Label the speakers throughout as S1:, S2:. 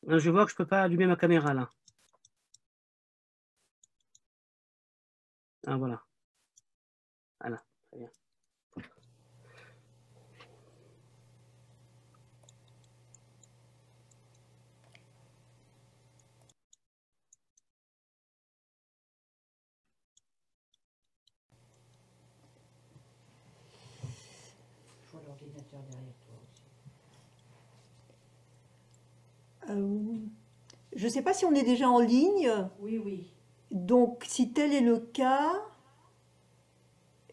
S1: Je vois que je peux pas allumer ma caméra là. Ah voilà. Voilà, très bien.
S2: Je vois l'ordinateur derrière toi aussi.
S3: Je ne sais pas si on est déjà en ligne.
S2: Oui, oui.
S3: Donc, si tel est le cas,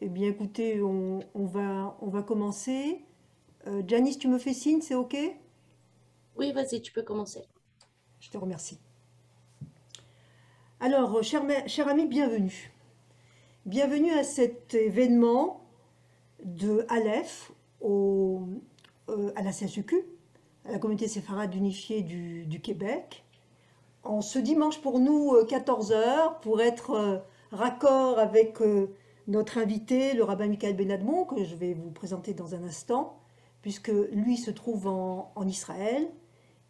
S3: eh bien, écoutez, on va commencer. Janice, tu me fais signe, c'est OK?
S4: Oui, vas-y, tu peux commencer.
S3: Je te remercie. Alors, cher ami, bienvenue. Bienvenue à cet événement de Aleph à la CSUQ, à la communauté séfarade unifiée du Québec. En ce dimanche pour nous, 14 heures, pour être raccord avec notre invité, le rabbin Michael Ben-Admon, que je vais vous présenter dans un instant, puisque lui se trouve en Israël.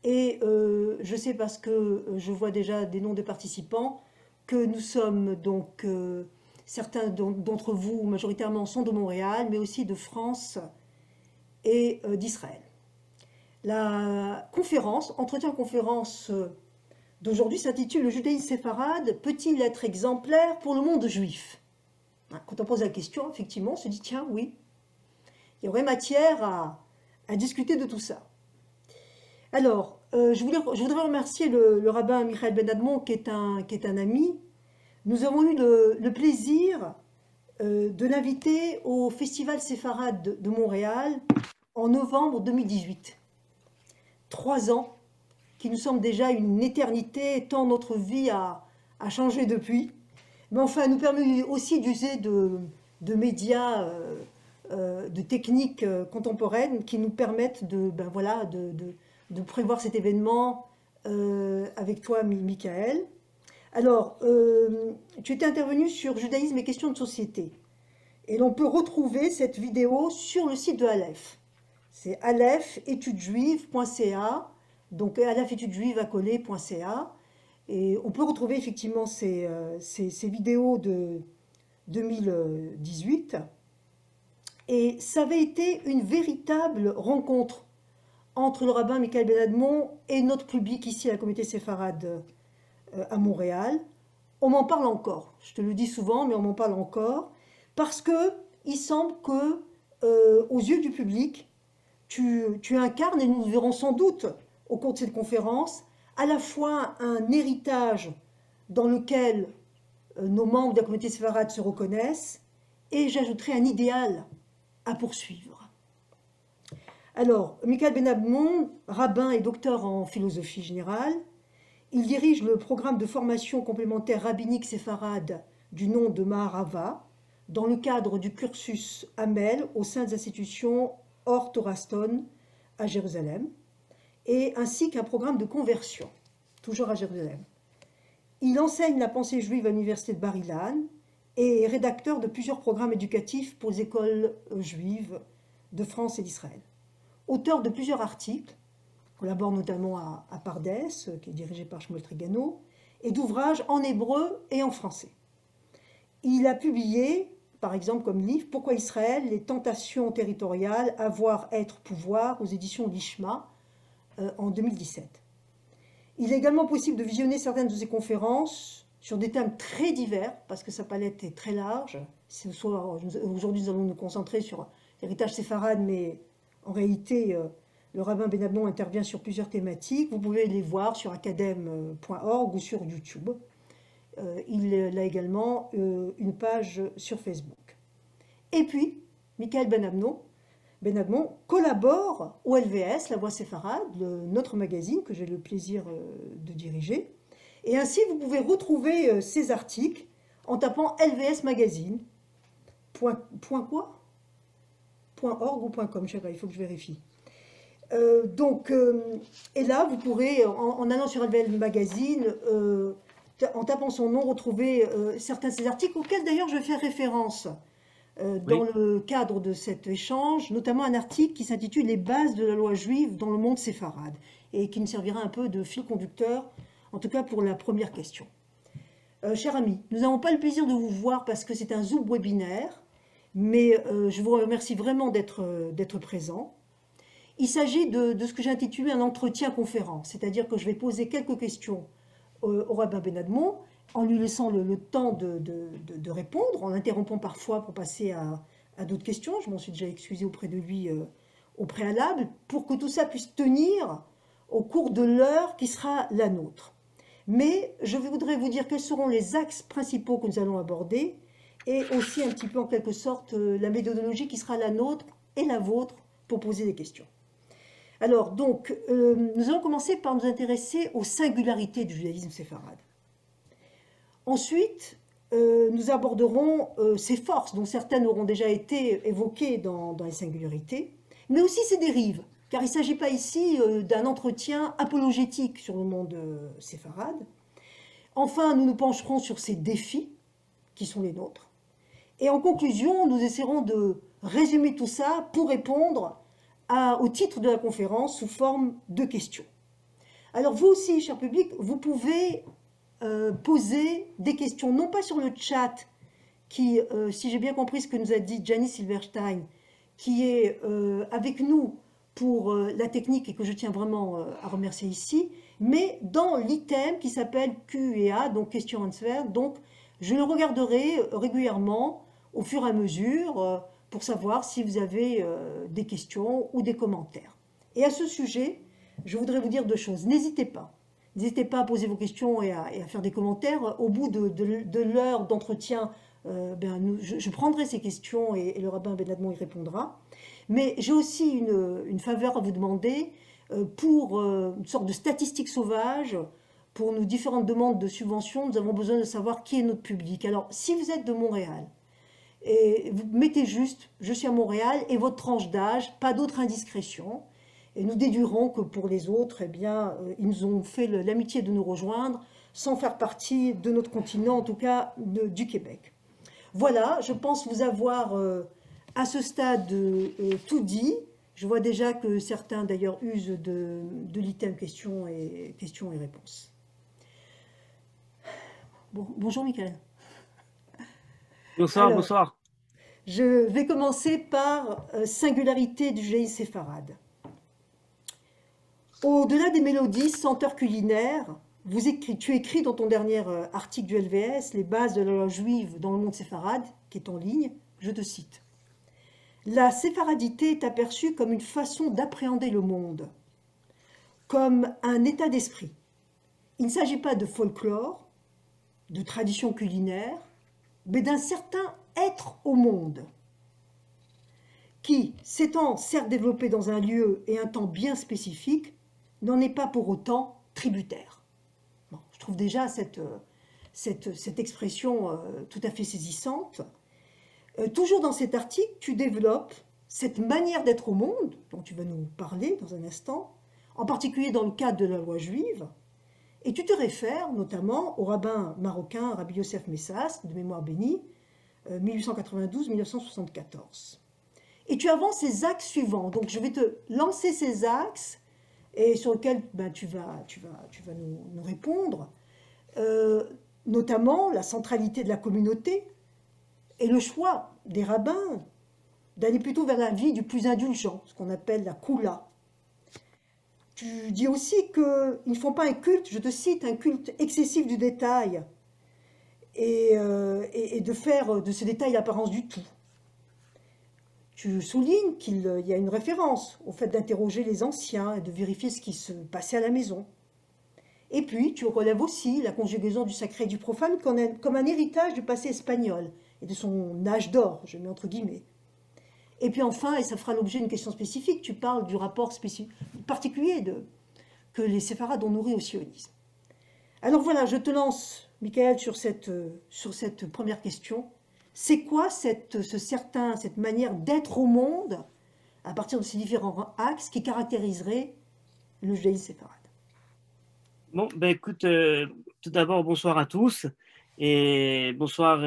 S3: Et je sais parce que je vois déjà des noms de participants que nous sommes donc, certains d'entre vous majoritairement sont de Montréal, mais aussi de France et d'Israël. La conférence, entretien-conférence d'aujourd'hui s'intitule Le judaïsme séfarade peut-il être exemplaire pour le monde juif? Quand on pose la question, effectivement, on se dit tiens, oui, il y aurait matière à discuter de tout ça. Alors, je voudrais remercier le rabbin Michael Ben-Admon, qui est un ami. Nous avons eu le plaisir de l'inviter au Festival séfarade de Montréal en novembre 2018. 3 ans qui nous semblent déjà une éternité, tant notre vie a changé depuis. Mais enfin, nous permet aussi d'user de médias, de techniques contemporaines qui nous permettent de prévoir cet événement avec toi, Michael. Alors, tu étais intervenu sur judaïsme et questions de société. Et l'on peut retrouver cette vidéo sur le site de Aleph. C'est aleph-études-juives.ca, donc aleph-études-juives-accolé.ca. Et on peut retrouver effectivement ces vidéos de 2018. Et ça avait été une véritable rencontre entre le rabbin Michael Ben-Admon et notre public ici à la communauté séfarade à Montréal. On m'en parle encore, je te le dis souvent, mais on m'en parle encore, parce que il semble que, aux yeux du public, tu incarnes, et nous le verrons sans doute au cours de cette conférence, à la fois un héritage dans lequel nos membres de la communauté séfarade se reconnaissent, et j'ajouterai un idéal à poursuivre. Alors, Michael Ben-Admon, rabbin et docteur en philosophie générale, il dirige le programme de formation complémentaire rabbinique séfarade du nom de Maharava, dans le cadre du cursus Amel au sein des institutions Or Torah Stone à Jérusalem, et ainsi qu'un programme de conversion, toujours à Jérusalem. Il enseigne la pensée juive à l'université de Bar-Ilan et est rédacteur de plusieurs programmes éducatifs pour les écoles juives de France et d'Israël. Auteur de plusieurs articles, collabore notamment à Pardes, qui est dirigé par Shmuel Trigano, et d'ouvrages en hébreu et en français. Il a publié, par exemple comme livre, Pourquoi Israël, les tentations territoriales, avoir, être, pouvoir, aux éditions Lishma, en 2017. Il est également possible de visionner certaines de ses conférences sur des thèmes très divers, parce que sa palette est très large. Aujourd'hui, nous allons nous concentrer sur l'héritage séfarade, mais en réalité, le rabbin Ben-Admon intervient sur plusieurs thématiques. Vous pouvez les voir sur academ.org ou sur YouTube. Il a également une page sur Facebook. Et puis, Michael Ben-Admon collabore au LVS, La Voix séfarade, notre magazine que j'ai le plaisir de diriger. Et ainsi, vous pouvez retrouver ces articles en tapant LVS Magazine. Point quoi? .org ou .com, je sais pas, il faut que je vérifie. Et là, vous pourrez, en allant sur LVS Magazine, en tapant son nom, retrouver certains de ces articles, auxquels d'ailleurs je vais faire référence dans
S1: Oui.
S3: le cadre de cet échange, notamment un article qui s'intitule Les bases de la loi juive dans le monde séfarade, et qui nous servira un peu de fil conducteur, en tout cas pour la première question. Cher ami, nous n'avons pas le plaisir de vous voir parce que c'est un Zoom webinaire, mais je vous remercie vraiment d'être présent. Il s'agit de ce que j'ai intitulé un entretien conférence, c'est-à-dire que je vais poser quelques questions au rabbin Ben Admon, en lui laissant le temps de répondre, en l'interrompant parfois pour passer à d'autres questions. Je m'en suis déjà excusée auprès de lui au préalable, pour que tout ça puisse tenir au cours de l'heure qui sera la nôtre. Mais je voudrais vous dire quels seront les axes principaux que nous allons aborder, et aussi un petit peu en quelque sorte la méthodologie qui sera la nôtre et la vôtre pour poser des questions. Alors donc, nous allons commencer par nous intéresser aux singularités du judaïsme séfarade. Ensuite, nous aborderons ses forces, dont certaines auront déjà été évoquées dans les singularités, mais aussi ses dérives, car il ne s'agit pas ici d'un entretien apologétique sur le monde séfarade. Enfin, nous nous pencherons sur ses défis, qui sont les nôtres. Et en conclusion, nous essaierons de résumer tout ça pour répondre au titre de la conférence sous forme de questions. Alors vous aussi, cher public, vous pouvez poser des questions, non pas sur le chat, qui, si j'ai bien compris ce que nous a dit Janice Silverstein, qui est avec nous pour la technique et que je tiens vraiment à remercier ici, mais dans l'item qui s'appelle Q&A, donc question-answer. Donc je le regarderai régulièrement au fur et à mesure pour savoir si vous avez des questions ou des commentaires. Et à ce sujet, je voudrais vous dire deux choses. N'hésitez pas. N'hésitez pas à poser vos questions et à faire des commentaires. Au bout de l'heure d'entretien, je prendrai ces questions et le rabbin Ben Admon y répondra. Mais j'ai aussi une faveur à vous demander pour une sorte de statistique sauvage. Pour nos différentes demandes de subventions, nous avons besoin de savoir qui est notre public. Alors, si vous êtes de Montréal, et vous mettez juste « je suis à Montréal » et votre tranche d'âge, pas d'autres indiscrétions. Et nous déduirons que pour les autres, eh bien, ils nous ont fait l'amitié de nous rejoindre sans faire partie de notre continent, en tout cas du Québec. Voilà, je pense vous avoir à ce stade tout dit. Je vois déjà que certains d'ailleurs usent de l'item questions et réponses. Bon, bonjour Michael.
S1: Bonsoir,
S3: Alors,
S1: bonsoir.
S3: je vais commencer par singularité du judaïsme séfarade. Au-delà des mélodies, senteurs culinaires, tu écris dans ton dernier article du LVS, Les bases de la loi juive dans le monde séfarade, qui est en ligne, je te cite. La séfaradité est aperçue comme une façon d'appréhender le monde, comme un état d'esprit. Il ne s'agit pas de folklore, de tradition culinaire, mais d'un certain être au monde, qui, s'étant certes développé dans un lieu et un temps bien spécifique, n'en est pas pour autant tributaire. Bon, je trouve déjà cette expression tout à fait saisissante. Toujours dans cet article, tu développes cette manière d'être au monde, dont tu vas nous parler dans un instant, en particulier dans le cadre de la loi juive, et tu te réfères notamment au rabbin marocain Rabbi Yosef Messas, de mémoire bénie, 1892-1974. Et tu avances ces axes suivants. Donc je vais te lancer ces axes et sur lesquels tu vas nous répondre, notamment la centralité de la communauté et le choix des rabbins d'aller plutôt vers la vie du plus indulgent, ce qu'on appelle la koula. Tu dis aussi qu'ils ne font pas un culte, je te cite, un culte excessif du détail et de faire de ce détail l'apparence du tout. Tu soulignes qu'il y a une référence au fait d'interroger les anciens et de vérifier ce qui se passait à la maison. Et puis, tu relèves aussi la conjugaison du sacré et du profane comme un héritage du passé espagnol et de son âge d'or, je mets entre guillemets. Et puis enfin, et ça fera l'objet d'une question spécifique, tu parles du rapport particulier que les séfarades ont nourri au sionisme. Alors voilà, je te lance, Michael, sur cette première question. C'est quoi cette manière d'être au monde à partir de ces différents axes qui caractériseraient le judaïsme séfarade?
S1: Bon, écoute, tout d'abord, bonsoir à tous et bonsoir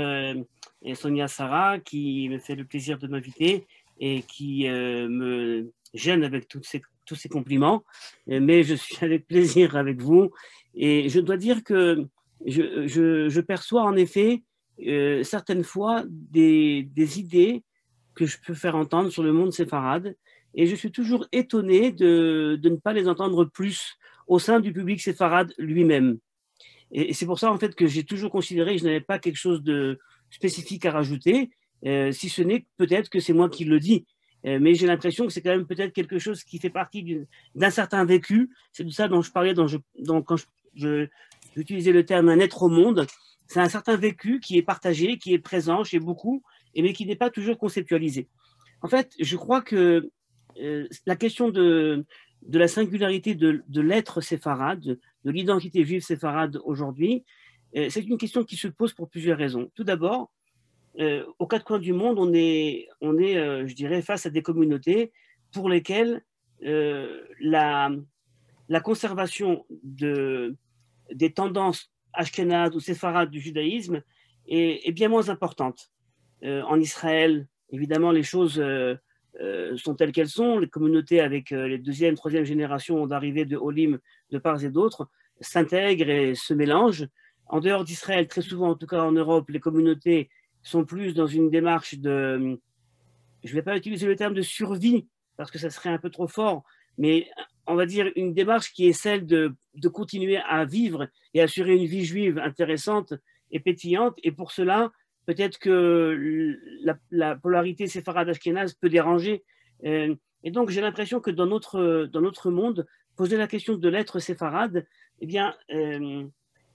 S1: et Sonia Sarah, qui me fait le plaisir de m'inviter et qui me gêne avec tous ces compliments. Mais je suis avec plaisir avec vous. Et je dois dire que je perçois en effet certaines fois des idées que je peux faire entendre sur le monde séfarade. Et je suis toujours étonné de ne pas les entendre plus au sein du public séfarade lui-même. Et c'est pour ça, en fait, que j'ai toujours considéré que je n'avais pas quelque chose de spécifique à rajouter, si ce n'est peut-être que c'est moi qui le dis. Mais j'ai l'impression que c'est quand même peut-être quelque chose qui fait partie d'un certain vécu. C'est de ça dont je parlais quand j'utilisais le terme un être au monde. C'est un certain vécu qui est partagé, qui est présent chez beaucoup, mais qui n'est pas toujours conceptualisé. En fait, je crois que la question de la singularité de l'être séfarade, de l'identité juive séfarade aujourd'hui, c'est une question qui se pose pour plusieurs raisons. Tout d'abord, aux quatre coins du monde, on est je dirais, face à des communautés pour lesquelles la conservation des tendances ashkénazes ou séfarades du judaïsme est bien moins importante. En Israël, évidemment, les choses sont telles qu'elles sont. Les communautés avec les deuxième, troisième générations d'arrivée de Olim de part et d'autre s'intègrent et se mélangent. En dehors d'Israël, très souvent, en tout cas en Europe, les communautés sont plus dans une démarche de, je ne vais pas utiliser le terme de survie, parce que ça serait un peu trop fort, mais on va dire une démarche qui est celle de continuer à vivre et assurer une vie juive intéressante et pétillante. Et pour cela, peut-être que la polarité séfarade-ashkénaze peut déranger. Et donc, j'ai l'impression que dans notre monde, poser la question de l'être séfarade, eh bien,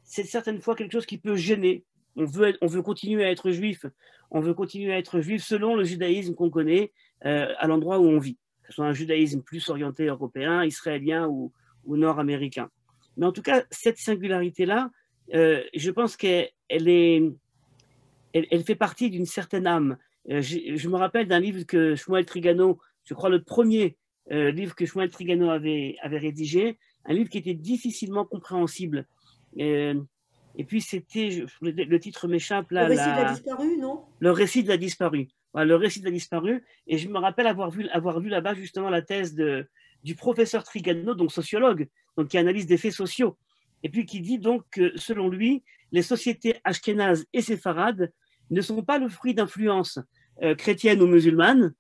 S1: c'est certaines fois quelque chose qui peut gêner. On veut continuer à être juif. On veut continuer à être juif selon le judaïsme qu'on connaît à l'endroit où on vit. Que ce soit un judaïsme plus orienté européen, israélien ou nord-américain. Mais en tout cas, cette singularité-là, je pense qu'elle fait partie d'une certaine âme. Je me rappelle d'un livre que Shmuel Trigano, je crois le premier livre que Shmuel Trigano avait rédigé, un livre qui était difficilement compréhensible. Et puis c'était, le titre m'échappe là.
S3: Le récit de la disparue, non?
S1: Le récit de la disparue. Voilà, le récit de la disparue. Et je me rappelle avoir lu là-bas justement la thèse du professeur Trigano, donc sociologue, donc qui analyse des faits sociaux. Et puis qui dit donc que selon lui, les sociétés ashkénazes et séfarades ne sont pas le fruit d'influences chrétiennes ou musulmanes,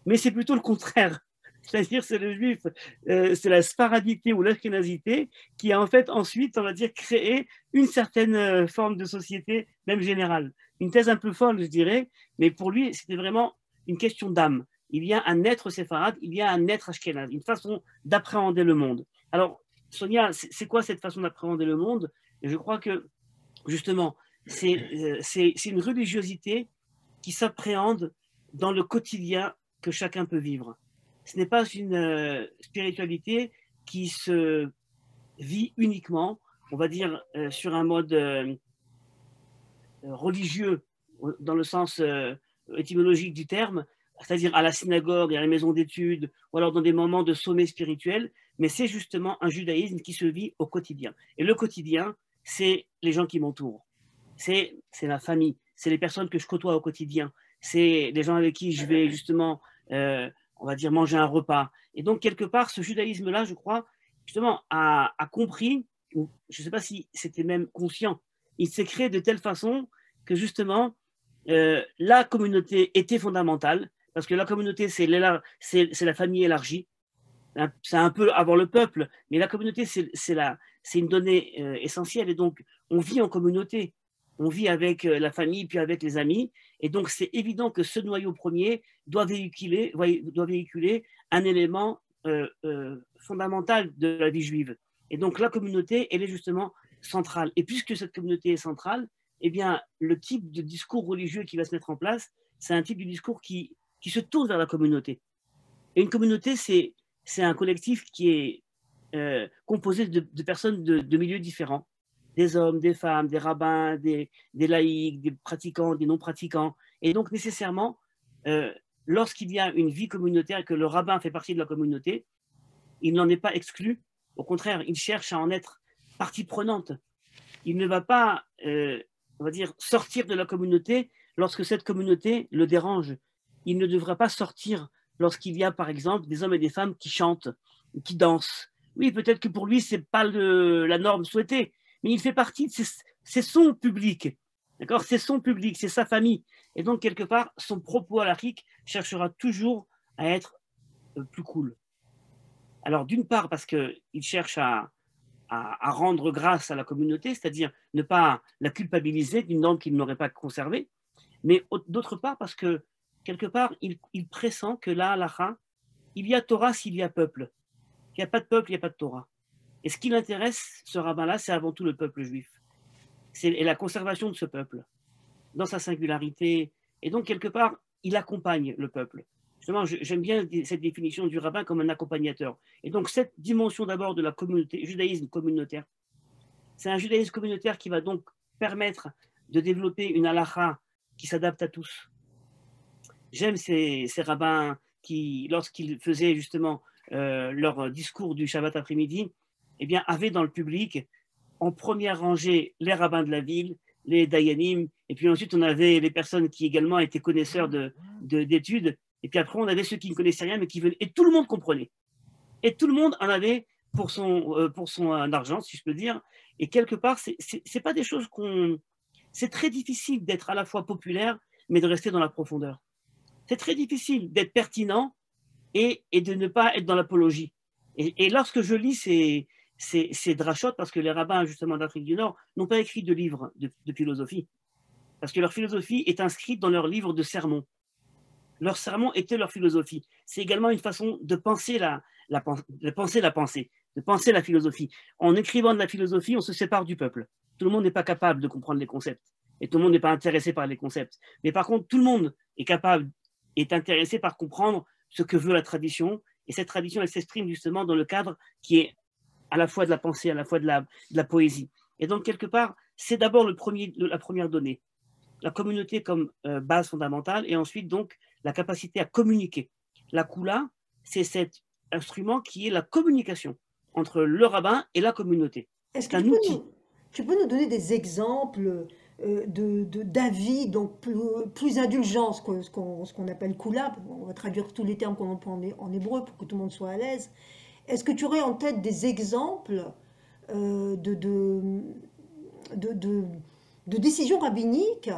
S1: mais c'est plutôt le contraire. C'est-à-dire c'est le juif, c'est la sfaradité ou l'ashkénazité qui a en fait ensuite, on va dire, créé une certaine forme de société, même générale. Une thèse un peu folle, je dirais, mais pour lui, c'était vraiment une question d'âme. Il y a un être séfarade, il y a un être ashkénaze, une façon d'appréhender le monde. Alors, Sonia, c'est quoi cette façon d'appréhender le monde? Et je crois que, justement, c'est une religiosité qui s'appréhende dans le quotidien que chacun peut vivre. Ce n'est pas une spiritualité qui se vit uniquement, on va dire, sur un mode religieux, dans le sens étymologique du terme, c'est-à-dire à la synagogue, à la maison d'études, ou alors dans des moments de sommet spirituel, mais c'est justement un judaïsme qui se vit au quotidien. Et le quotidien, c'est les gens qui m'entourent, c'est ma famille, c'est les personnes que je côtoie au quotidien, c'est les gens avec qui je vais justement, on va dire, manger un repas. Et donc, quelque part, ce judaïsme-là, je crois, justement, a compris, ou je ne sais pas si c'était même conscient, il s'est créé de telle façon que justement, la communauté était fondamentale, parce que la communauté, c'est la famille élargie, c'est un peu avant le peuple, mais la communauté, c'est une donnée essentielle, et donc on vit en communauté, on vit avec la famille, puis avec les amis, et donc c'est évident que ce noyau premier doit véhiculer un élément fondamental de la vie juive. Et donc la communauté, elle est justement centrale. Et puisque cette communauté est centrale, eh bien, le type de discours religieux qui va se mettre en place, c'est un type de discours qui se tourne vers la communauté. Et une communauté, c'est un collectif qui est composé de personnes de milieux différents, des hommes, des femmes, des rabbins, des laïcs, des pratiquants, des non-pratiquants. Et donc, nécessairement, lorsqu'il y a une vie communautaire et que le rabbin fait partie de la communauté, il n'en est pas exclu. Au contraire, il cherche à en être partie prenante. Il ne va pas, on va dire, sortir de la communauté lorsque cette communauté le dérange. Il ne devrait pas sortir lorsqu'il y a, par exemple, des hommes et des femmes qui chantent, qui dansent. Oui, peut-être que pour lui, ce n'est pas la norme souhaitée, mais il fait partie, c'est son public. D'accord? C'est son public, c'est sa famille. Et donc, quelque part, son propos halachique cherchera toujours à être plus cool. Alors, d'une part, parce qu'il cherche à rendre grâce à la communauté, c'est-à-dire ne pas la culpabiliser d'une norme qu'il n'aurait pas conservée, mais d'autre part, parce que, quelque part, il pressent que là, halacha, il y a Torah s'il y a peuple. Il n'y a pas de peuple, il n'y a pas de Torah. Et ce qui l'intéresse, ce rabbin-là, c'est avant tout le peuple juif. Et la conservation de ce peuple, dans sa singularité. Et donc, quelque part, il accompagne le peuple. Justement, j'aime bien cette définition du rabbin comme un accompagnateur. Et donc, cette dimension d'abord de la communauté, judaïsme communautaire, c'est un judaïsme communautaire qui va donc permettre de développer une halakha qui s'adapte à tous. J'aime ces rabbins qui, lorsqu'ils faisaient justement leur discours du Shabbat après-midi, eh bien, avaient dans le public, en première rangée, les rabbins de la ville, les dayanim, et puis ensuite on avait les personnes qui également étaient connaisseurs d'études, et puis après on avait ceux qui ne connaissaient rien, mais qui venaient, et tout le monde comprenait. Et tout le monde en avait pour son argent, si je peux dire, et quelque part, c'est pas des choses c'est très difficile d'être à la fois populaire, mais de rester dans la profondeur. C'est très difficile d'être pertinent et de ne pas être dans l'apologie. Et lorsque je lis ces drachot, parce que les rabbins justement d'Afrique du Nord n'ont pas écrit de livres de philosophie, parce que leur philosophie est inscrite dans leur livre de sermons. Leur sermon était leur philosophie. C'est également une façon de penser la pensée, de penser la philosophie. En écrivant de la philosophie, on se sépare du peuple. Tout le monde n'est pas capable de comprendre les concepts, et tout le monde n'est pas intéressé par les concepts. Mais par contre, tout le monde est intéressé par comprendre ce que veut la tradition, et cette tradition, elle s'exprime justement dans le cadre qui est à la fois de la pensée, à la fois de la poésie. Et donc, quelque part, c'est d'abord la première donnée, la communauté comme base fondamentale, et ensuite, donc, la capacité à communiquer. La Kula, c'est cet instrument qui est la communication entre le rabbin et la communauté.
S3: Est-ce
S1: C'est
S3: que
S1: un outil.
S3: tu peux nous donner des exemples d'avis donc plus indulgents, ce qu'on appelle kula, on va traduire tous les termes qu'on emploie en hébreu pour que tout le monde soit à l'aise. Est-ce que tu aurais en tête des exemples de décisions rabbiniques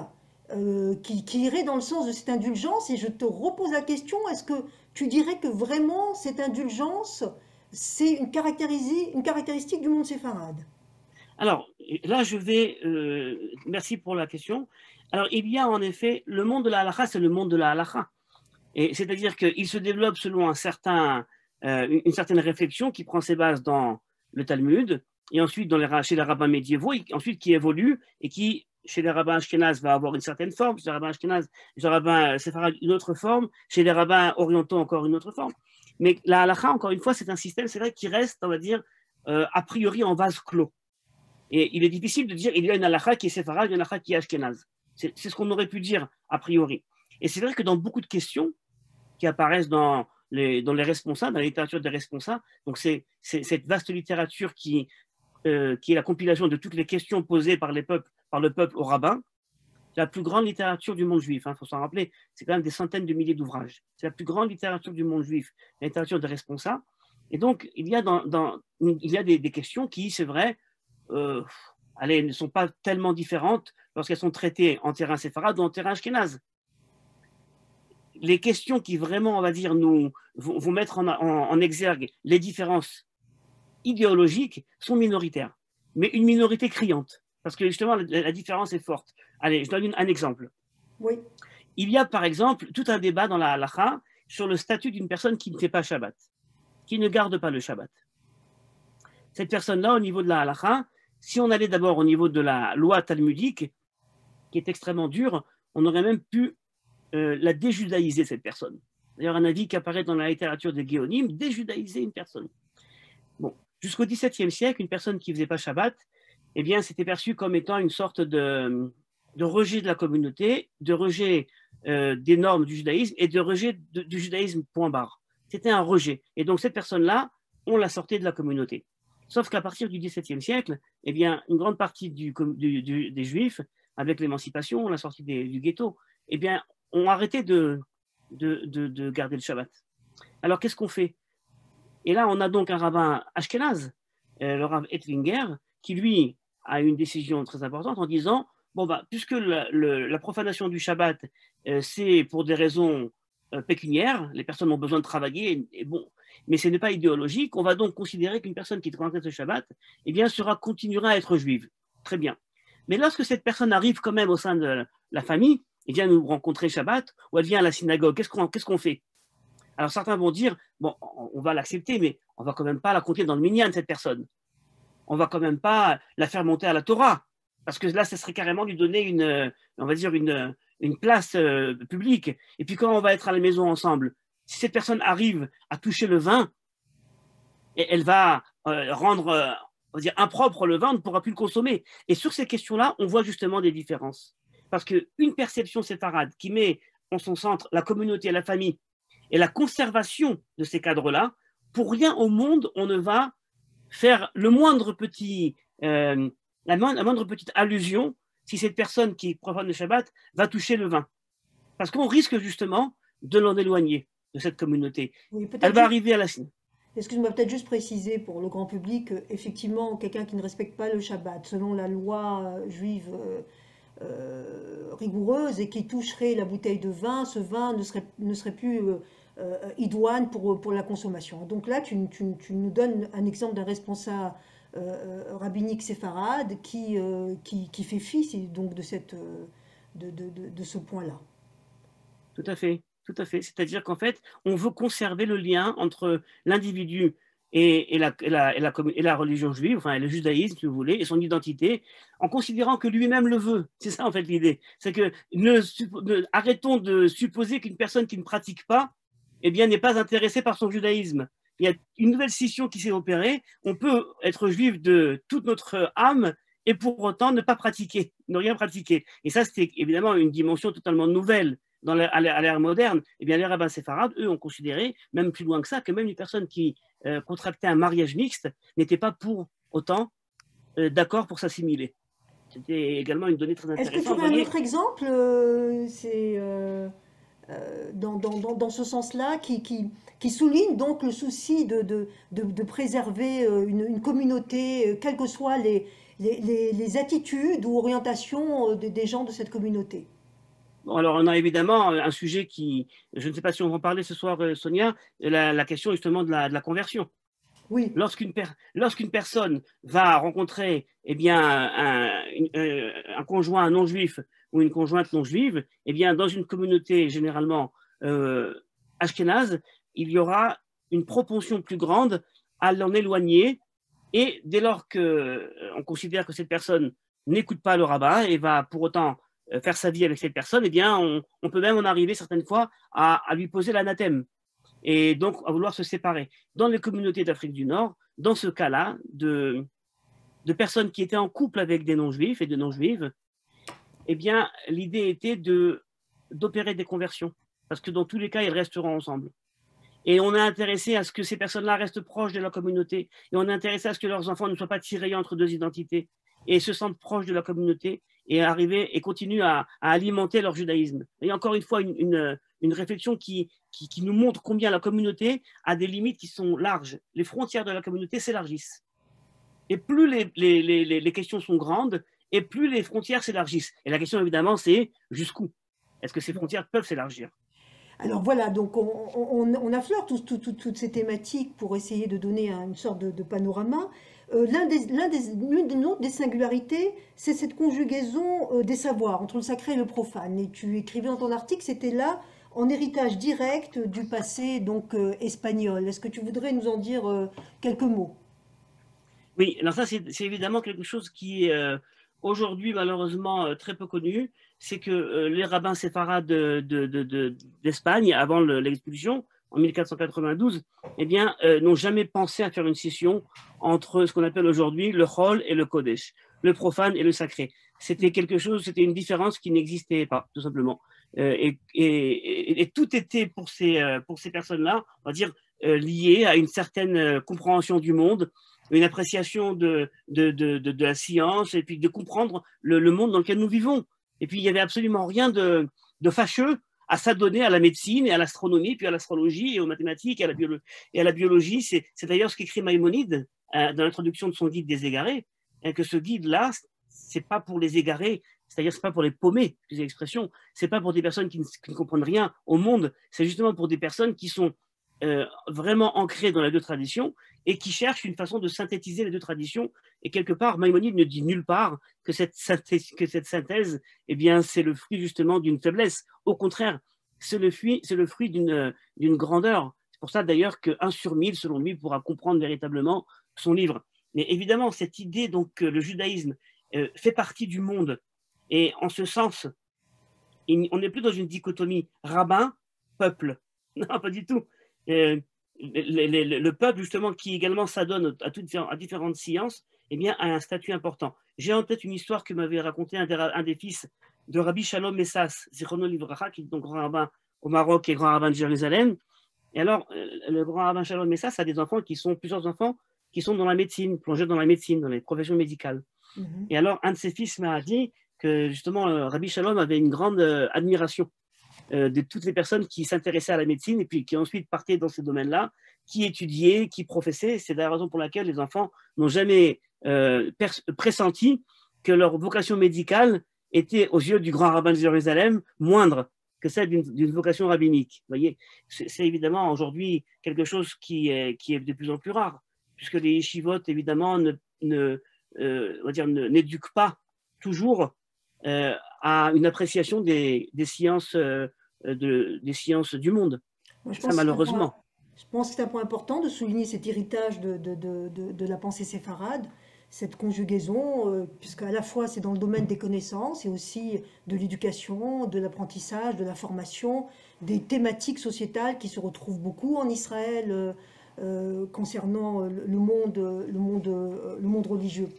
S3: qui iraient dans le sens de cette indulgence? Et je te repose la question, est-ce que tu dirais que vraiment cette indulgence, c'est une caractéristique du monde séfarade?
S1: Alors, là, merci pour la question. Alors, il y a en effet, le monde de la halakha, c'est le monde de la halakha. Et c'est-à-dire qu'il se développe selon une certaine réflexion qui prend ses bases dans le Talmud, et ensuite chez les rabbins médiévaux, et ensuite qui évolue, et qui, chez les rabbins ashkénazes, va avoir une certaine forme, chez les rabbins ashkénazes, chez les rabbins séfarades, une autre forme, chez les rabbins orientaux, encore une autre forme. Mais la halakha, encore une fois, c'est un système, c'est vrai, qui reste, on va dire, a priori en vase clos. Et il est difficile de dire il y a une halakha qui est séfarade, une halakha qui est ashkénaze. C'est ce qu'on aurait pu dire a priori. Et c'est vrai que dans beaucoup de questions qui apparaissent dans les responsables, dans la littérature des responsables, donc c'est cette vaste littérature qui est la compilation de toutes les questions posées par le peuple au rabbin, c'est la plus grande littérature du monde juif, il faut s'en rappeler, c'est quand même des centaines de milliers d'ouvrages. C'est la plus grande littérature du monde juif, la littérature des responsables. Et donc, il y a des questions qui, c'est vrai, ne sont pas tellement différentes lorsqu'elles sont traitées en terrain séfarade ou en terrain ashkénaze. Les questions qui vraiment, on va dire, vont mettre en exergue les différences idéologiques sont minoritaires, mais une minorité criante, parce que justement, la différence est forte. Allez, je donne un exemple.
S3: Oui.
S1: Il y a par exemple tout un débat dans la halakha sur le statut d'une personne qui ne fait pas Shabbat, qui ne garde pas le Shabbat. Cette personne-là, au niveau de la halakha, si on allait d'abord au niveau de la loi talmudique, qui est extrêmement dure, on aurait même pu la déjudaïser, cette personne. D'ailleurs, un avis qui apparaît dans la littérature des Géonim, déjudaïser une personne. Bon, jusqu'au XVIIe siècle, une personne qui ne faisait pas Shabbat, eh bien, c'était perçu comme étant une sorte de rejet de la communauté, de rejet des normes du judaïsme et de rejet du judaïsme point barre. C'était un rejet. Et donc, cette personne-là, on la sortait de la communauté. Sauf qu'à partir du XVIIe siècle, eh bien, une grande partie des Juifs, avec l'émancipation, la sortie du ghetto, eh bien, ont arrêté de garder le Shabbat. Alors, qu'est-ce qu'on fait? Et là, on a donc un rabbin ashkénaze, le rabbin Ettlinger, qui lui a une décision très importante en disant, bon, bah, puisque la profanation du Shabbat, c'est pour des raisons pécuniaires, les personnes ont besoin de travailler, et bon, mais ce n'est pas idéologique, on va donc considérer qu'une personne qui transgresse le Shabbat, eh bien, continuera à être juive. Très bien. Mais lorsque cette personne arrive quand même au sein de la famille, elle vient nous rencontrer Shabbat, ou elle vient à la synagogue, qu'est-ce qu'on fait? Alors certains vont dire, bon, on va l'accepter, mais on va quand même pas la compter dans le minyan, cette personne. On va quand même pas la faire monter à la Torah, parce que là, ce serait carrément lui donner on va dire une place publique. Et puis quand on va être à la maison ensemble, si cette personne arrive à toucher le vin, elle va rendre, on va dire, impropre le vin, on ne pourra plus le consommer. Et sur ces questions-là, on voit justement des différences. Parce qu'une perception séfarade qui met en son centre la communauté, la famille, et la conservation de ces cadres-là, pour rien au monde, on ne va faire la moindre petite allusion si cette personne qui profane le Shabbat va toucher le vin. Parce qu'on risque justement de l'en éloigner de cette communauté.
S3: Oui,
S1: elle va arriver à la...
S3: Excuse-moi, peut-être juste préciser pour le grand public, effectivement, quelqu'un qui ne respecte pas le Shabbat, selon la loi juive rigoureuse, et qui toucherait la bouteille de vin, ce vin ne serait plus idoine pour la consommation. Donc là, tu nous donnes un exemple d'un responsable rabbinique séfarade qui fait fi donc de ce point-là.
S1: Tout à fait, tout à fait. C'est-à-dire qu'en fait, on veut conserver le lien entre l'individu et la religion juive, enfin le judaïsme, si vous voulez, et son identité, en considérant que lui-même le veut. C'est ça en fait l'idée. C'est que arrêtons de supposer qu'une personne qui ne pratique pas, eh bien, n'est pas intéressée par son judaïsme. Il y a une nouvelle scission qui s'est opérée. On peut être juif de toute notre âme et pour autant ne pas pratiquer, ne rien pratiquer. Et ça, c'était évidemment une dimension totalement nouvelle à l'ère moderne. Eh bien, les rabbins séfarades, eux, ont considéré, même plus loin que ça, que même une personne qui contractait un mariage mixte n'était pas pour autant d'accord pour s'assimiler. C'était également une donnée très intéressante.
S3: Est-ce que tu aurais un autre exemple dans ce sens-là, qui souligne donc le souci de préserver une communauté, quelles que soient les attitudes ou orientations des gens de cette communauté?
S1: Bon, alors, on a évidemment un sujet qui, je ne sais pas si on va en parler ce soir, Sonia, la question justement de la conversion.
S3: Oui.
S1: Lorsqu'une personne va rencontrer eh bien, un conjoint non juif ou une conjointe non juive, eh bien, dans une communauté généralement ashkénaze, il y aura une propension plus grande à l'en éloigner. Et dès lors qu'on considère que cette personne n'écoute pas le rabbin et va pour autant faire sa vie avec cette personne, eh bien, on peut même en arriver certaines fois à lui poser l'anathème et donc à vouloir se séparer. Dans les communautés d'Afrique du Nord, dans ce cas-là, de personnes qui étaient en couple avec des non-juifs et des non-juives, eh bien, l'idée était d'opérer des conversions, parce que dans tous les cas, ils resteront ensemble. Et on est intéressé à ce que ces personnes-là restent proches de la communauté, et on est intéressé à ce que leurs enfants ne soient pas tirés entre deux identités, et se sentent proches de la communauté, et arriver et continuent à alimenter leur judaïsme. Et encore une fois, une réflexion qui nous montre combien la communauté a des limites qui sont larges. Les frontières de la communauté s'élargissent. Et plus les questions sont grandes, et plus les frontières s'élargissent. Et la question, évidemment, c'est jusqu'où? Est-ce que ces frontières peuvent s'élargir?
S3: Alors voilà, donc on affleure toutes ces thématiques pour essayer de donner une sorte de panorama. L'une des singularités, c'est cette conjugaison des savoirs entre le sacré et le profane. Et tu écrivais dans ton article, c'était là en héritage direct du passé donc espagnol. Est-ce que tu voudrais nous en dire quelques mots?
S1: Oui, alors ça c'est évidemment quelque chose qui est aujourd'hui malheureusement très peu connu. C'est que les rabbins séfarades d'Espagne, avant l'expulsion, en 1492, eh bien, n'ont jamais pensé à faire une scission entre ce qu'on appelle aujourd'hui le Chol et le Kodesh, le profane et le sacré. C'était c'était une différence qui n'existait pas, tout simplement. Et tout était pour ces personnes-là, on va dire, lié à une certaine compréhension du monde, une appréciation de la science, et puis de comprendre le monde dans lequel nous vivons. Et puis, il n'y avait absolument rien de fâcheux à s'adonner à la médecine et à l'astronomie, puis à l'astrologie et aux mathématiques et à la biologie. C'est d'ailleurs ce qu'écrit Maïmonide dans l'introduction de son guide des égarés, hein, que ce guide-là, c'est pas pour les égarés, c'est-à-dire c'est pas pour les paumés, c'est l'expression, c'est pas pour des personnes qui ne comprennent rien au monde, c'est justement pour des personnes qui sont vraiment ancrées dans les deux traditions et qui cherchent une façon de synthétiser les deux traditions. Et quelque part, Maïmonide ne dit nulle part que cette synthèse, eh bien, c'est le fruit justement d'une faiblesse. Au contraire, c'est le fruit d'une grandeur. C'est pour ça d'ailleurs qu'un sur 1000, selon lui, pourra comprendre véritablement son livre. Mais évidemment, cette idée donc que le judaïsme fait partie du monde, et en ce sens, on n'est plus dans une dichotomie rabbin-peuple. Non, pas du tout. Le peuple, justement, qui également s'adonne à différentes sciences, eh bien, a un statut important. J'ai en tête une histoire que m'avait raconté un des fils de Rabbi Shalom Messas, Zichrono Livracha, qui est donc grand rabbin au Maroc et grand rabbin de Jérusalem. Et alors, le grand rabbin Shalom Messas a des enfants plusieurs enfants qui sont dans la médecine, plongés dans la médecine, dans les professions médicales. Et alors, un de ses fils m'a dit que justement, Rabbi Shalom avait une grande admiration de toutes les personnes qui s'intéressaient à la médecine et puis qui ensuite partaient dans ces domaines-là, qui étudiaient, qui professaient. C'est la raison pour laquelle les enfants n'ont jamais pressenti que leur vocation médicale était, aux yeux du grand rabbin de Jérusalem, moindre que celle d'une vocation rabbinique. Vous voyez, c'est évidemment aujourd'hui quelque chose qui est de plus en plus rare, puisque les yeshivot, évidemment, n'éduquent pas toujours à une appréciation des sciences du monde.
S3: Moi,
S1: ça, malheureusement.
S3: Je pense que c'est un point important de souligner cet héritage de la pensée séfarade, cette conjugaison, puisqu'à la fois c'est dans le domaine des connaissances et aussi de l'éducation, de l'apprentissage, de la formation, des thématiques sociétales qui se retrouvent beaucoup en Israël concernant le monde religieux.